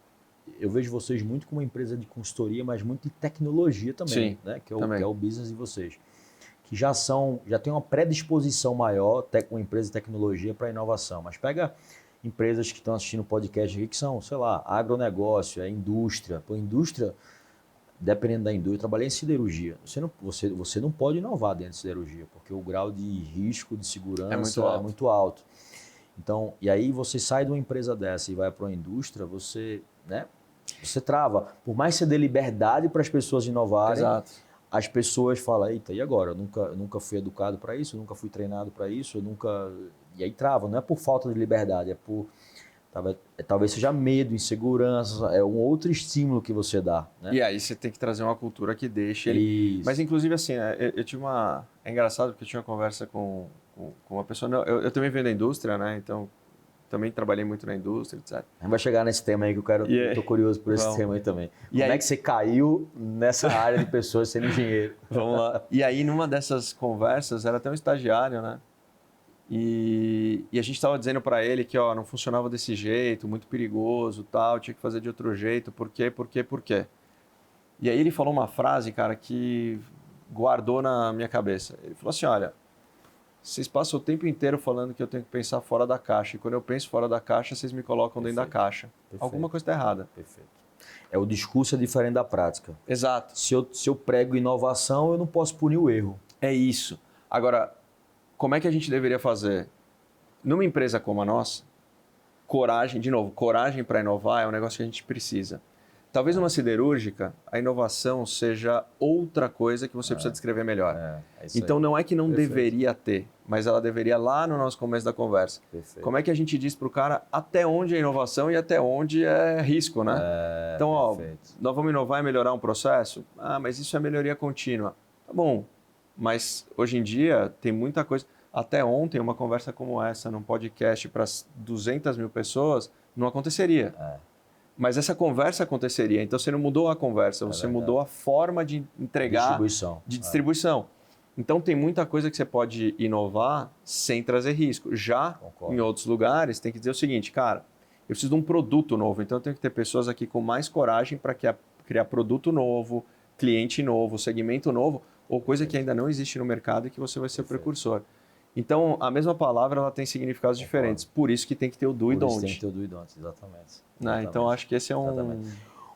Eu vejo vocês muito como uma empresa de consultoria, mas muito de tecnologia também, Sim, né? Que também. é o business de vocês. Que já tem uma predisposição maior, uma empresa de tecnologia para inovação. Mas pega empresas que estão assistindo o podcast aqui, que são, sei lá, agronegócio, indústria. Pô, indústria, dependendo da indústria, eu trabalhei em siderurgia. Você não pode inovar dentro de siderurgia, porque o grau de risco, de segurança é muito alto. Então, e aí você sai de uma empresa dessa e vai para uma indústria, você trava. Por mais que você dê liberdade para as pessoas inovarem, Exato. As pessoas falam, eita, e agora? Eu nunca fui educado para isso, eu nunca fui treinado para isso, E aí trava, não é por falta de liberdade, é por... Talvez seja medo, insegurança, é um outro estímulo que você dá, né? E aí você tem que trazer uma cultura que deixe ele... Mas, inclusive, assim, eu tive uma... É engraçado porque eu tinha uma conversa com uma pessoa... Eu também venho da indústria, né? Então, também trabalhei muito na indústria, etc. A gente vai chegar nesse tema aí que eu tô curioso por esse tema aí também. Como é que você caiu nessa área de pessoas sendo engenheiro? Vamos lá. E aí, numa dessas conversas, era até um estagiário, né? E a gente estava dizendo para ele que não funcionava desse jeito, muito perigoso, tal, tinha que fazer de outro jeito, por quê? E aí ele falou uma frase, cara, que guardou na minha cabeça. Ele falou assim, olha, vocês passam o tempo inteiro falando que eu tenho que pensar fora da caixa, e quando eu penso fora da caixa, vocês me colocam dentro da caixa. Alguma coisa está errada. Perfeito. O discurso é diferente da prática. Exato. Se eu prego inovação, eu não posso punir o erro. É isso. Agora, como é que a gente deveria fazer? Numa empresa como a nossa, coragem para inovar é um negócio que a gente precisa. Talvez numa siderúrgica, a inovação seja outra coisa que você precisa descrever melhor. Então, não é que não deveria ter, mas ela deveria lá no nosso começo da conversa. Perfeito. Como é que a gente diz para o cara até onde é inovação e até onde é risco, né? Então, nós vamos inovar e melhorar um processo? Mas isso é melhoria contínua. Tá bom, mas hoje em dia tem muita coisa. Até ontem, uma conversa como essa, num podcast para 200 mil pessoas, não aconteceria. Mas essa conversa aconteceria. Então, você não mudou a conversa, você mudou a forma de entregar, de distribuição. Então, tem muita coisa que você pode inovar sem trazer risco. Já em outros lugares, tem que dizer o seguinte, cara, eu preciso de um produto novo, então eu tenho que ter pessoas aqui com mais coragem para criar produto novo, cliente novo, segmento novo, ou coisa que ainda não existe no mercado e que você vai ser o precursor. Então, a mesma palavra ela tem significados diferentes. Por isso que tem que ter o do e don't. Tem que ter o do e don't, exatamente. Então, acho que esse é um...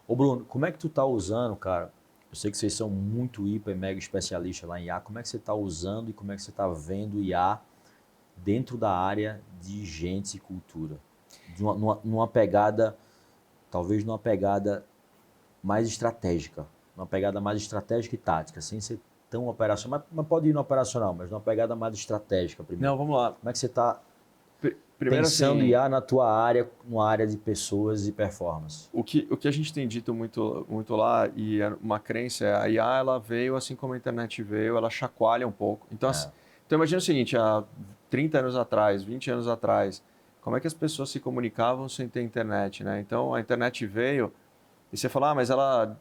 Ô, Bruno, como é que tu tá usando, cara? Eu sei que vocês são muito hiper, mega especialistas lá em IA. Como é que você está usando e como é que você está vendo IA dentro da área de gente e cultura? Numa pegada, talvez numa pegada mais estratégica. Numa pegada mais estratégica e tática, sem ser tão operacional, mas pode ir no operacional, mas numa pegada mais estratégica primeiro. Não, vamos lá. Como é que você está pensando em IA na tua área, numa área de pessoas e performance? O que a gente tem dito muito lá, e é uma crença, a IA ela veio, assim como a internet veio, ela chacoalha um pouco. Então, então imagina o seguinte, há 30 anos atrás, 20 anos atrás, como é que as pessoas se comunicavam sem ter internet, né? Então, a internet veio e você fala, mas ela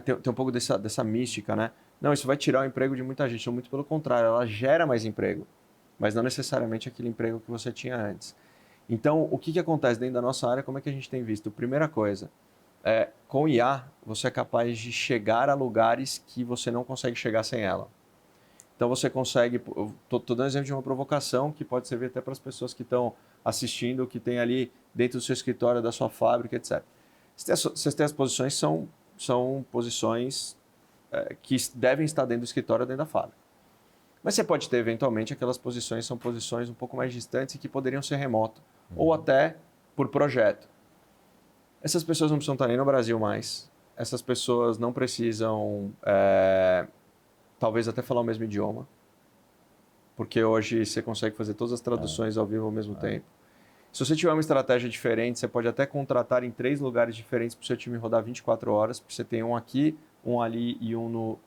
tem um pouco dessa mística, né? Não, isso vai tirar o emprego de muita gente. Muito pelo contrário, ela gera mais emprego, mas não necessariamente aquele emprego que você tinha antes. Então, o que acontece dentro da nossa área, como é que a gente tem visto? Primeira coisa, com IA, você é capaz de chegar a lugares que você não consegue chegar sem ela. Então você consegue, estou dando exemplo de uma provocação que pode servir até para as pessoas que estão assistindo, que tem ali dentro do seu escritório, da sua fábrica, etc. Vocês têm as posições, são posições que devem estar dentro do escritório, dentro da fábrica. Mas você pode ter, eventualmente, aquelas posições, são posições um pouco mais distantes e que poderiam ser remoto, ou até por projeto. Essas pessoas não precisam estar nem no Brasil mais. Essas pessoas não precisam, talvez, até falar o mesmo idioma, porque hoje você consegue fazer todas as traduções ao vivo ao mesmo tempo. Se você tiver uma estratégia diferente, você pode até contratar em 3 lugares diferentes para o seu time rodar 24 horas, porque você tem um aqui, um ali e um no...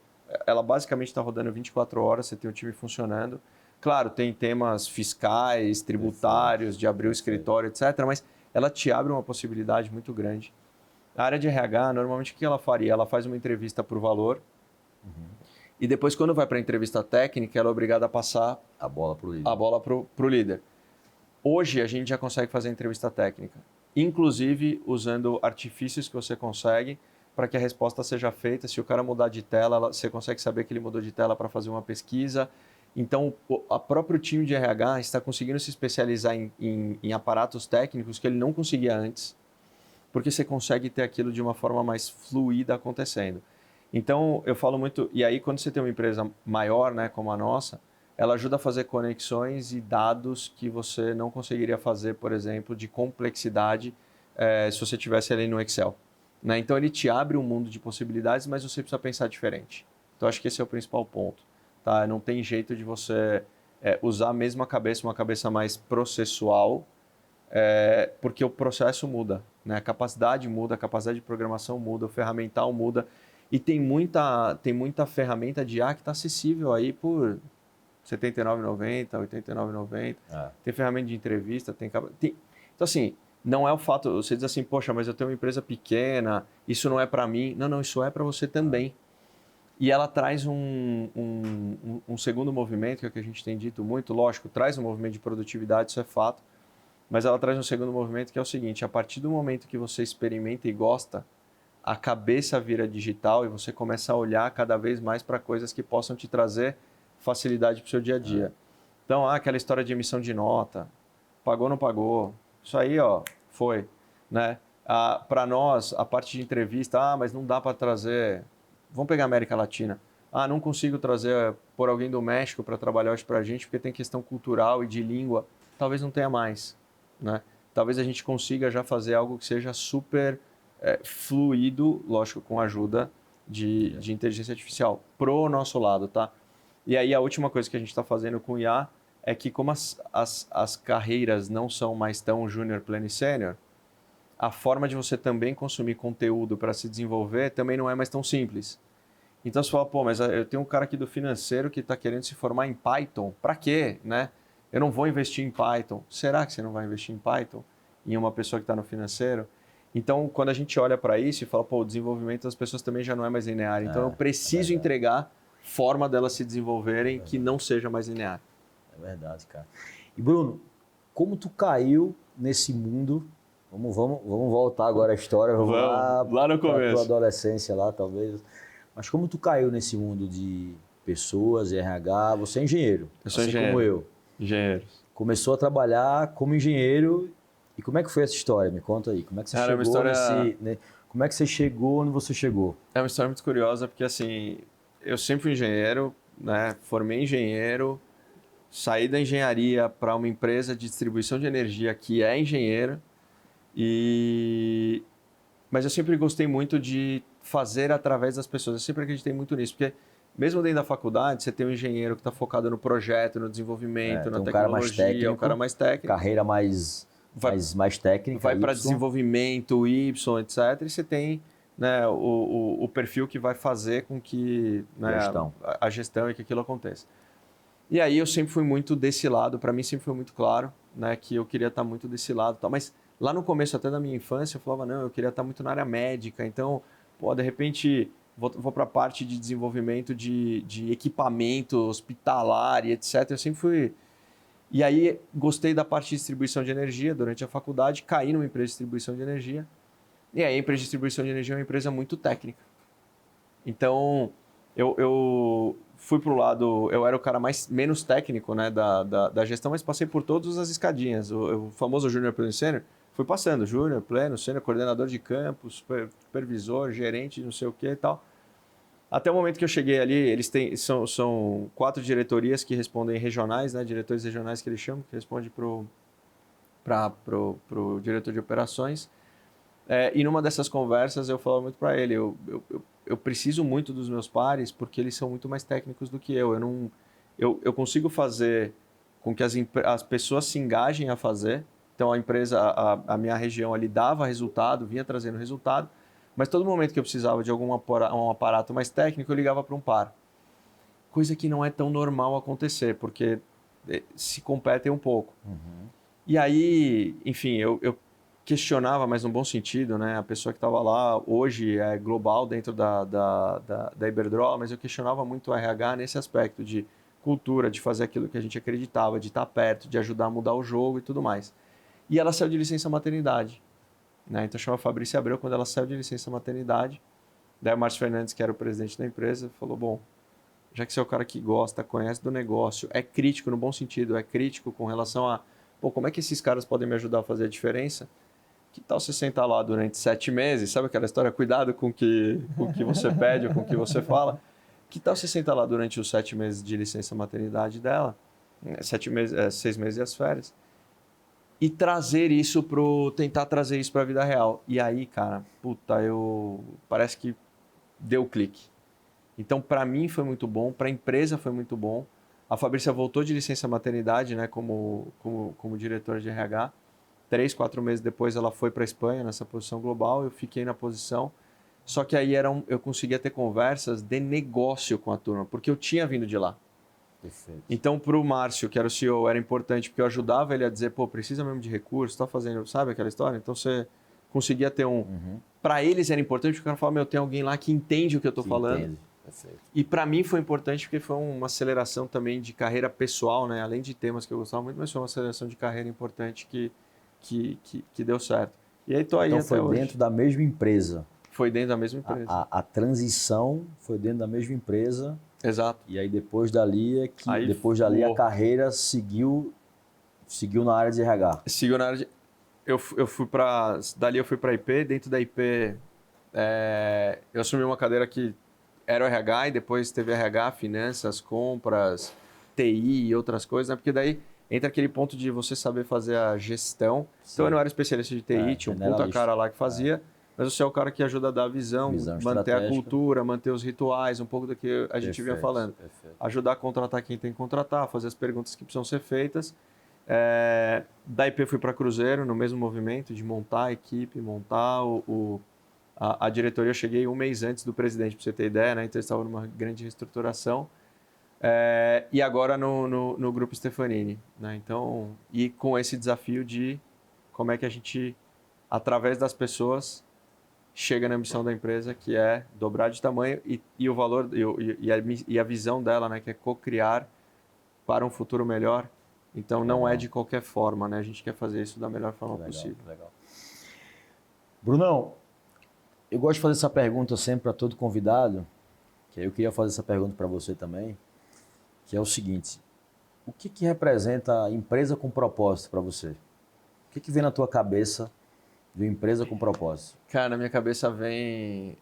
Ela basicamente está rodando 24 horas, você tem o time funcionando. Claro, tem temas fiscais, tributários, de abrir o escritório, etc., mas ela te abre uma possibilidade muito grande. A área de RH, normalmente, o que ela faria? Ela faz uma entrevista por valor e depois, quando vai para a entrevista técnica, ela é obrigada a passar A bola para o líder. a bola para o líder. Hoje, a gente já consegue fazer entrevista técnica, inclusive usando artifícios que você consegue para que a resposta seja feita. Se o cara mudar de tela, você consegue saber que ele mudou de tela para fazer uma pesquisa. Então, o próprio time de RH está conseguindo se especializar em aparatos técnicos que ele não conseguia antes, porque você consegue ter aquilo de uma forma mais fluida acontecendo. Então, eu falo muito... E aí, quando você tem uma empresa maior, né, como a nossa, ela ajuda a fazer conexões e dados que você não conseguiria fazer, por exemplo, de complexidade se você tivesse ali no Excel. Né? Então, ele te abre um mundo de possibilidades, mas você precisa pensar diferente. Então, acho que esse é o principal ponto. Tá? Não tem jeito de você usar a mesma cabeça, uma cabeça mais processual, porque o processo muda. Né? A capacidade muda, a capacidade de programação muda, o ferramental muda. E tem muita ferramenta de IA que está acessível aí por R$ 79,90, R$ 89,90. Tem ferramenta de entrevista, Então, assim, não é o fato... Você diz assim, poxa, mas eu tenho uma empresa pequena, isso não é para mim. Não, isso é para você também. E ela traz um segundo movimento, que é o que a gente tem dito muito, lógico, traz um movimento de produtividade, isso é fato, mas ela traz um segundo movimento que é o seguinte: a partir do momento que você experimenta e gosta, a cabeça vira digital e você começa a olhar cada vez mais para coisas que possam te trazer facilidade para o seu dia a dia. Então, aquela história de emissão de nota, pagou ou não pagou, isso aí, foi. Né? Para nós, a parte de entrevista, mas não dá para trazer... Vamos pegar a América Latina. Não consigo trazer por alguém do México para trabalhar hoje para a gente, porque tem questão cultural e de língua. Talvez não tenha mais. Né? Talvez a gente consiga já fazer algo que seja super fluido, lógico, com a ajuda de inteligência artificial, pro nosso lado, tá? E aí a última coisa que a gente está fazendo com o IA é que, como as carreiras não são mais tão júnior, pleno e sênior, a forma de você também consumir conteúdo para se desenvolver também não é mais tão simples. Então você fala, mas eu tenho um cara aqui do financeiro que está querendo se formar em Python. Para quê? Né? Eu não vou investir em Python. Será que você não vai investir em Python? Em uma pessoa que está no financeiro? Então, quando a gente olha para isso e fala, o desenvolvimento das pessoas também já não é mais linear. Então, eu preciso entregar forma delas se desenvolverem que não seja mais linear. É verdade, cara. E, Bruno, como tu caiu nesse mundo... Vamos voltar agora à história. Vamos lá no começo. Tua adolescência lá, talvez. Mas como tu caiu nesse mundo de pessoas, RH? Você é engenheiro. Eu sou engenheiro. Como eu. Engenheiro. Começou a trabalhar como engenheiro. E como é que foi essa história? Me conta aí. Como é que você chegou nesse... Como é que você chegou onde você chegou? É uma história muito curiosa, porque assim, eu sempre fui engenheiro, né? Formei engenheiro, saí da engenharia para uma empresa de distribuição de energia que é engenheiro. Mas eu sempre gostei muito de fazer através das pessoas. Eu sempre acreditei muito nisso, porque mesmo dentro da faculdade, você tem um engenheiro que está focado no projeto, no desenvolvimento, na tecnologia, um cara mais técnico. Carreira mais técnica. Vai para desenvolvimento, Y, etc. E você tem, né, o perfil que vai fazer com que a gestão e que aquilo aconteça. E aí eu sempre fui muito desse lado, para mim sempre foi muito claro, né, que eu queria estar muito desse lado. Mas lá no começo até da minha infância eu falava, não, eu queria estar muito na área médica, então, de repente vou para a parte de desenvolvimento de equipamento hospitalar e etc. Eu sempre fui... E aí gostei da parte de distribuição de energia durante a faculdade, caí numa empresa de distribuição de energia. E aí a empresa de distribuição de energia é uma empresa muito técnica. Então, eu fui para o lado, eu era o cara menos técnico, né, da gestão, mas passei por todas as escadinhas. O famoso júnior, pleno e sênior, fui passando, júnior, pleno, sênior, coordenador de campo, supervisor, gerente, não sei o que e tal. Até o momento que eu cheguei ali, eles são 4 diretorias que respondem regionais, né, diretores regionais que eles chamam, que respondem pro diretor de operações. E numa dessas conversas eu falava muito para ele, eu preciso muito dos meus pares porque eles são muito mais técnicos do que eu. Eu consigo fazer com que as pessoas se engajem a fazer. Então a empresa, a minha região ali dava resultado, vinha trazendo resultado, mas todo momento que eu precisava de um aparato mais técnico, eu ligava para um par. Coisa que não é tão normal acontecer, porque se competem um pouco. Uhum. E aí, enfim, eu questionava, mas no bom sentido, né? A pessoa que estava lá hoje é global dentro da Iberdrola, mas eu questionava muito o RH nesse aspecto de cultura, de fazer aquilo que a gente acreditava, de estar perto, de ajudar a mudar o jogo e tudo mais. E ela saiu de licença maternidade, né? Então chama Fabrícia Abreu. Quando ela saiu de licença maternidade, daí o Márcio Fernandes, que era o presidente da empresa, falou, bom, já que você é o cara que gosta, conhece do negócio, é crítico no bom sentido, é crítico com relação a, pô, como é que esses caras podem me ajudar a fazer a diferença? Que tal você sentar lá durante 7 meses? Sabe aquela história? Cuidado com o que você pede ou com o que você fala. Que tal você sentar lá durante os 7 meses de licença maternidade dela? 7 meses, 6 meses e as férias. E trazer isso tentar trazer isso para a vida real. E aí, cara, puta, parece que deu clique. Então, para mim foi muito bom, para a empresa foi muito bom. A Fabrícia voltou de licença maternidade, né, como diretora de RH. 3, 4 meses depois ela foi para a Espanha nessa posição global, eu fiquei na posição. Só que aí eu conseguia ter conversas de negócio com a turma, porque eu tinha vindo de lá. Perfeito. Então, para o Márcio, que era o CEO, era importante, porque eu ajudava ele a dizer, pô, precisa mesmo de recursos, está fazendo, sabe aquela história? Então, você conseguia ter um... Uhum. Para eles era importante, porque o cara falava, meu, tem alguém lá que entende o que eu estou falando. Entende. Perfeito. E para mim foi importante porque foi uma aceleração também de carreira pessoal, né? Além de temas que eu gostava muito, mas foi uma aceleração de carreira importante que deu certo. E aí tô aí Então até foi hoje. dentro da mesma empresa. Foi dentro da mesma empresa. A transição foi dentro da mesma empresa. Exato. E aí depois dali Aí a carreira seguiu na área de RH. Seguiu na área de... Dali eu fui para a IP. Dentro da IP eu assumi uma cadeira que era o RH e depois teve RH, finanças, compras, TI e outras coisas, né? Porque daí entra aquele ponto de você saber fazer a gestão. Sim. Então eu não era especialista de TI, tinha um puta cara lá que fazia, mas você é o cara que ajuda a dar a visão manter a cultura, manter os rituais, um pouco do que a gente vinha falando. Perfeito. Ajudar a contratar quem tem que contratar, fazer as perguntas que precisam ser feitas. Da IP fui para Cruzeiro, no mesmo movimento de montar a equipe, montar a diretoria. Eu cheguei um mês antes do presidente, para você ter ideia, né? Então eu estava numa grande reestruturação. E agora no Grupo Stefanini, né? Então, e com esse desafio de como é que a gente, através das pessoas, chega na missão da empresa, que é dobrar de tamanho e o valor e a visão dela, né? Que é co-criar para um futuro melhor. Então, não é de qualquer forma, né? A gente quer fazer isso da melhor forma possível. Legal. Brunão, eu gosto de fazer essa pergunta sempre para todo convidado, que eu queria fazer essa pergunta para você também, que é o seguinte: o que representa a empresa com propósito para você? O que vem na tua cabeça de uma empresa com propósito? Cara, na minha cabeça vem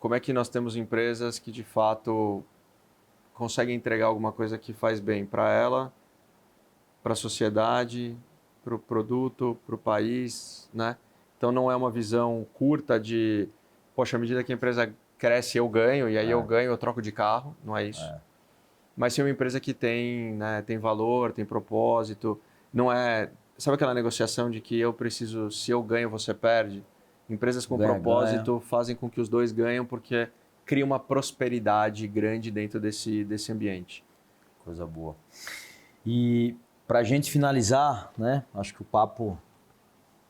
como é que nós temos empresas que de fato conseguem entregar alguma coisa que faz bem para ela, para a sociedade, para o produto, para o país, né? Então não é uma visão curta de, poxa, à medida que a empresa cresce eu ganho, e aí eu ganho, eu troco de carro, não é isso. Mas sim uma empresa que tem, né, tem valor, tem propósito, não é... Sabe aquela negociação de que eu preciso, se eu ganho, você perde? Empresas com propósito fazem com que os dois ganham porque cria uma prosperidade grande dentro desse ambiente. Coisa boa. E para a gente finalizar, né? Acho que o papo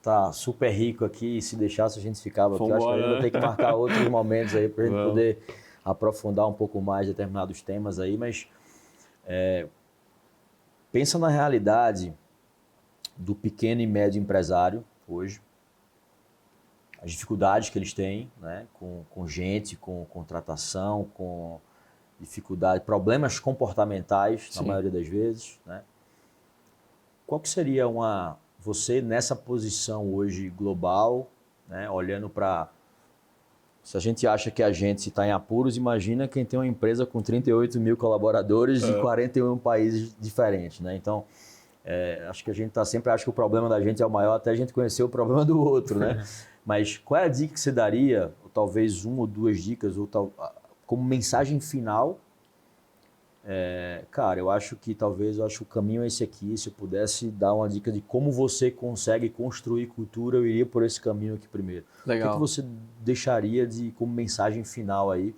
tá super rico aqui, e se deixasse a gente ficava aqui. Acho que a gente vai ter que marcar outros momentos aí para a gente poder aprofundar um pouco mais determinados temas aí, mas pensa na realidade do pequeno e médio empresário hoje. as dificuldades que eles têm, né, com gente, com contratação, com dificuldade, problemas comportamentais, na maioria das vezes, né? Qual que seria você nessa posição hoje global, né, olhando para... Se a gente acha que a gente está em apuros, imagina quem tem uma empresa com 38 mil colaboradores de 41 países diferentes, né? Então, acho que a gente sempre acha que o problema da gente é o maior até a gente conhecer o problema do outro, né? Mas qual é a dica que você daria, ou talvez uma ou duas dicas, como mensagem final? Cara, eu acho que o caminho é esse aqui. Se eu pudesse dar uma dica de como você consegue construir cultura, eu iria por esse caminho aqui primeiro. Legal. O que você deixaria como mensagem final aí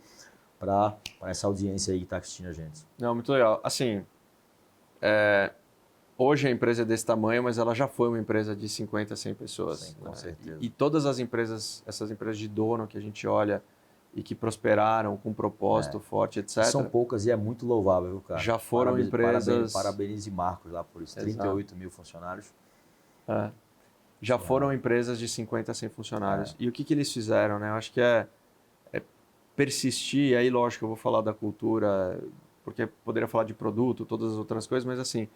para essa audiência aí que está assistindo a gente? Não, muito legal. Assim, hoje a empresa é desse tamanho, mas ela já foi uma empresa de 50, 100 pessoas. Sim, com certeza. E todas as empresas, essas empresas de dono que a gente olha e que prosperaram com um propósito forte, etc. São poucas e é muito louvável, viu, cara? Já foram empresas... Parabenize Marcos lá por isso. 38 mil funcionários. Já foram empresas de 50 100 funcionários. E o que eles fizeram, né? Eu acho que é persistir, e aí lógico eu vou falar da cultura, porque poderia falar de produto, todas as outras coisas, mas assim,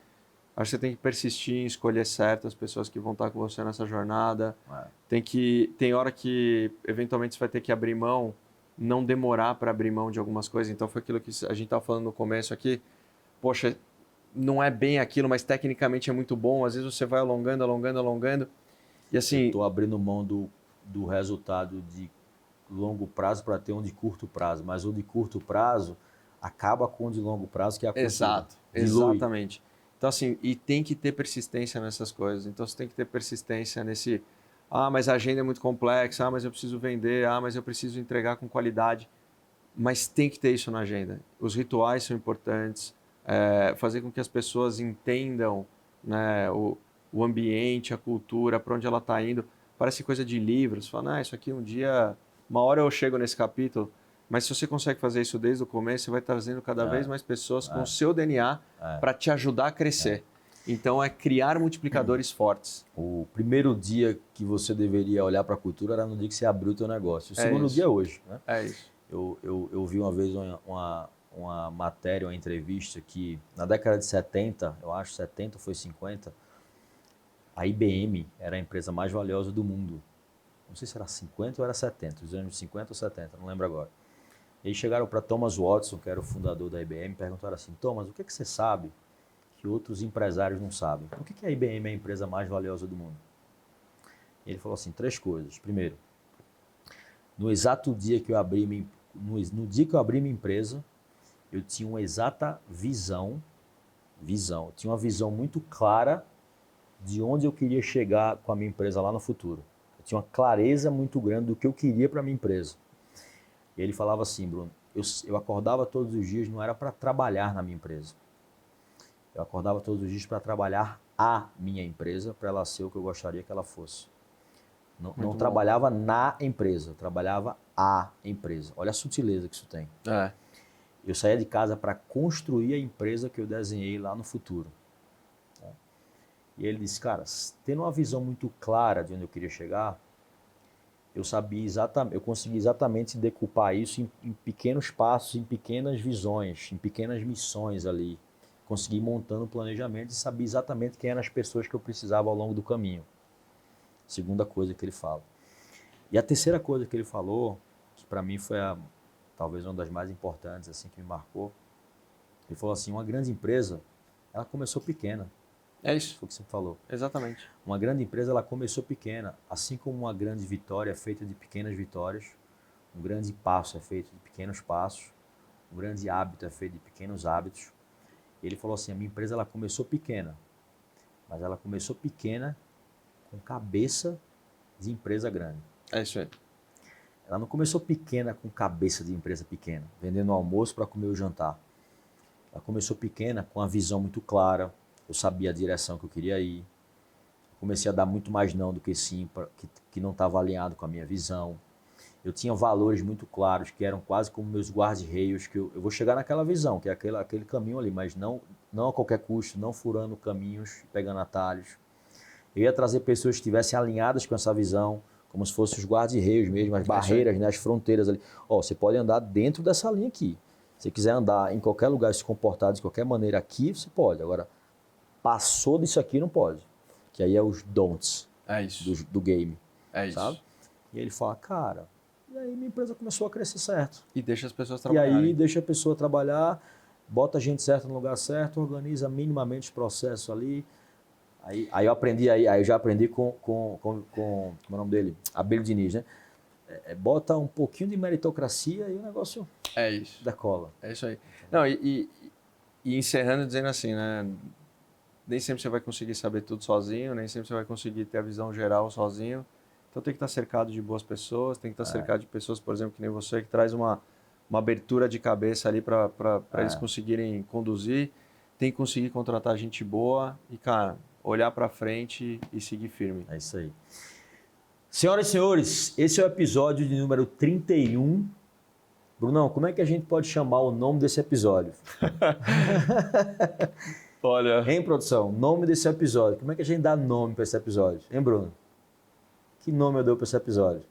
acho que você tem que persistir em escolher certas pessoas que vão estar com você nessa jornada. Tem hora que eventualmente você vai ter que abrir mão, não demorar para abrir mão de algumas coisas. Então foi aquilo que a gente estava falando no começo aqui. Poxa, não é bem aquilo, mas tecnicamente é muito bom. Às vezes você vai alongando. E assim, eu estou abrindo mão do resultado de longo prazo para ter um de curto prazo, mas o de curto prazo acaba com o de longo prazo, que é a cultura. Exato, exatamente. Então assim, e tem que ter persistência nessas coisas. Então você tem que ter persistência nesse... mas a agenda é muito complexa, mas eu preciso vender, mas eu preciso entregar com qualidade. Mas tem que ter isso na agenda. Os rituais são importantes, fazer com que as pessoas entendam, né, o ambiente, a cultura, para onde ela está indo. Parece coisa de livros. Fala, isso aqui uma hora eu chego nesse capítulo. Mas se você consegue fazer isso desde o começo, você vai trazendo cada vez mais pessoas com o seu DNA para te ajudar a crescer. Então, é criar multiplicadores fortes. O primeiro dia que você deveria olhar para a cultura era no dia que você abriu o teu negócio. O segundo dia é hoje. Né? É isso. Eu vi uma vez uma matéria, uma entrevista que na década de 70, eu acho, 70 ou foi 50, a IBM era a empresa mais valiosa do mundo. Não sei se era 50 ou era 70, os anos 50 ou 70, não lembro agora. E aí chegaram para Thomas Watson, que era o fundador da IBM, e perguntaram assim, Thomas, o que você sabe que outros empresários não sabem? Por que a IBM é a empresa mais valiosa do mundo? E ele falou assim, 3 coisas. Primeiro, no exato dia que eu abri no dia que eu abri minha empresa, eu tinha uma exata visão, eu tinha uma visão muito clara de onde eu queria chegar com a minha empresa lá no futuro. Eu tinha uma clareza muito grande do que eu queria para a minha empresa. E ele falava assim, Bruno, eu acordava todos os dias, não era para trabalhar na minha empresa. Eu acordava todos os dias para trabalhar a minha empresa, para ela ser o que eu gostaria que ela fosse. Não trabalhava na empresa, eu trabalhava a empresa. Olha a sutileza que isso tem. Eu saía de casa para construir a empresa que eu desenhei lá no futuro. E ele disse, cara, tendo uma visão muito clara de onde eu queria chegar, eu consegui exatamente decupar isso em pequenos passos, em pequenas visões, em pequenas missões ali. Consegui ir montando o planejamento e sabia exatamente quem eram as pessoas que eu precisava ao longo do caminho. Segunda coisa que ele fala. E a terceira coisa que ele falou, que para mim foi talvez uma das mais importantes, assim, que me marcou, ele falou assim, uma grande empresa, ela começou pequena. É isso. Foi o que você falou. Exatamente. Uma grande empresa, ela começou pequena, assim como uma grande vitória é feita de pequenas vitórias, um grande passo é feito de pequenos passos, um grande hábito é feito de pequenos hábitos. Ele falou assim, a minha empresa ela começou pequena, mas ela começou pequena com cabeça de empresa grande. É isso aí. Ela não começou pequena com cabeça de empresa pequena, vendendo almoço para comer o jantar. Ela começou pequena com a visão muito clara, eu sabia a direção que eu queria ir. Comecei a dar muito mais não do que sim, que não estava alinhado com a minha visão. Eu tinha valores muito claros, que eram quase como meus guarda-reios, que eu vou chegar naquela visão, que é aquele caminho ali, mas não a qualquer custo, não furando caminhos, pegando atalhos. Eu ia trazer pessoas que estivessem alinhadas com essa visão, como se fossem os guarda-reios mesmo, as barreiras, né, as fronteiras ali. Ó, você pode andar dentro dessa linha aqui. Se quiser andar em qualquer lugar, se comportar de qualquer maneira aqui, você pode. Agora, passou disso aqui, não pode. Que aí é os don'ts do game. É isso. Sabe? E ele fala, cara, e aí minha empresa começou a crescer certo. E deixa as pessoas trabalharem. E aí deixa a pessoa trabalhar, bota a gente certa no lugar certo, organiza minimamente os processos ali. Aí eu aprendi, aí eu já aprendi com como é o nome dele? Abelho Diniz, né? Bota um pouquinho de meritocracia e o negócio decola. É isso aí. Não, e encerrando dizendo assim, né? Nem sempre você vai conseguir saber tudo sozinho, nem sempre você vai conseguir ter a visão geral sozinho. Então tem que estar cercado de boas pessoas, tem que estar cercado de pessoas, por exemplo, que nem você, que traz uma abertura de cabeça ali para eles conseguirem conduzir. Tem que conseguir contratar gente boa e, cara, olhar para frente e seguir firme. É isso aí. Senhoras e senhores, esse é o episódio de número 31. Brunão, como é que a gente pode chamar o nome desse episódio? Olha... Hein, produção? Nome desse episódio. Como é que a gente dá nome para esse episódio? Hein, Bruno? Que nome eu dou para esse episódio?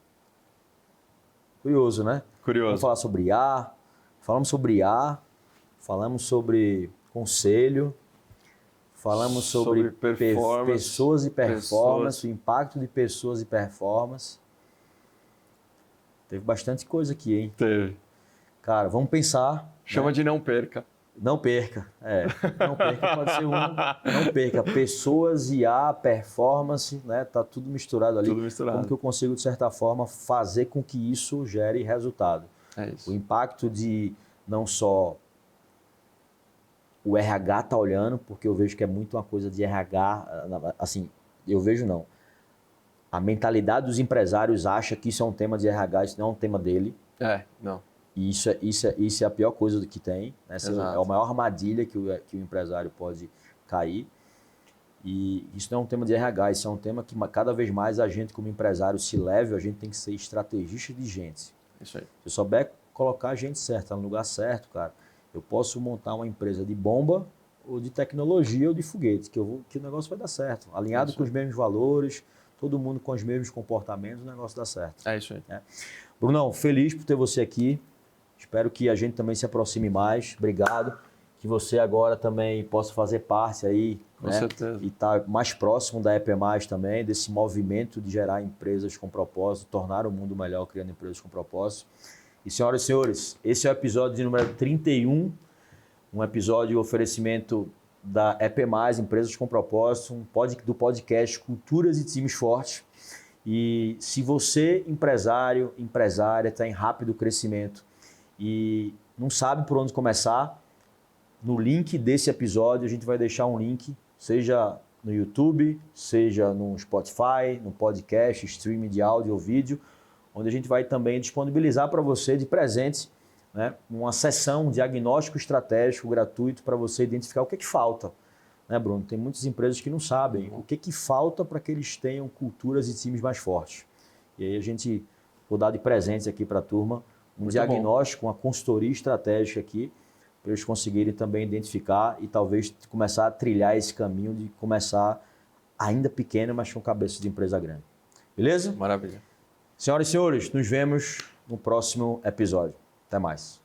Curioso, né? Curioso. Vamos falar sobre IA, falamos sobre IA, falamos sobre conselho, falamos sobre pessoas e performance, o impacto de pessoas e performance. Teve bastante coisa aqui, hein? Teve. Cara, vamos pensar. Chama de não perca. Não perca. Não perca pode ser não perca. Pessoas, IA, performance, né? Tá tudo misturado ali. Tudo misturado. Como que eu consigo, de certa forma, fazer com que isso gere resultado? É isso. O impacto de não só o RH tá olhando, porque eu vejo que é muito uma coisa de RH, assim, eu vejo não. A mentalidade dos empresários acha que isso é um tema de RH, isso não é um tema dele. Não. E isso é a pior coisa do que tem. Né? Essa é a maior armadilha que o empresário pode cair. E isso não é um tema de RH, isso é um tema que cada vez mais a gente, como empresário, se leve, a gente tem que ser estrategista de gente. Isso aí. Se eu souber colocar a gente certa no lugar certo, cara, eu posso montar uma empresa de bomba ou de tecnologia ou de foguete, que o negócio vai dar certo. Alinhado com os mesmos valores, todo mundo com os mesmos comportamentos, o negócio dá certo. É isso aí. Brunão, feliz por ter você aqui. Espero que a gente também se aproxime mais. Obrigado. Que você agora também possa fazer parte aí. Com certeza. E estar mais próximo da EP+, também, desse movimento de gerar empresas com propósito, tornar o mundo melhor criando empresas com propósito. E, senhoras e senhores, esse é o episódio de número 31, um episódio de oferecimento da EP+, Empresas com Propósito, do podcast Culturas e Times Fortes. E se você, empresário, empresária, está em rápido crescimento, e não sabe por onde começar, no link desse episódio a gente vai deixar um link, seja no YouTube, seja no Spotify, no podcast, streaming de áudio ou vídeo, onde a gente vai também disponibilizar para você de presente, né, uma sessão, um diagnóstico estratégico gratuito para você identificar o que falta. Né, Bruno? Tem muitas empresas que não sabem o que falta para que eles tenham culturas e times mais fortes. E aí a gente vou dar de presentes aqui para a turma um diagnóstico, uma consultoria estratégica aqui, para eles conseguirem também identificar e talvez começar a trilhar esse caminho de começar ainda pequeno, mas com cabeça de empresa grande. Beleza? Maravilha. Senhoras e senhores, nos vemos no próximo episódio. Até mais.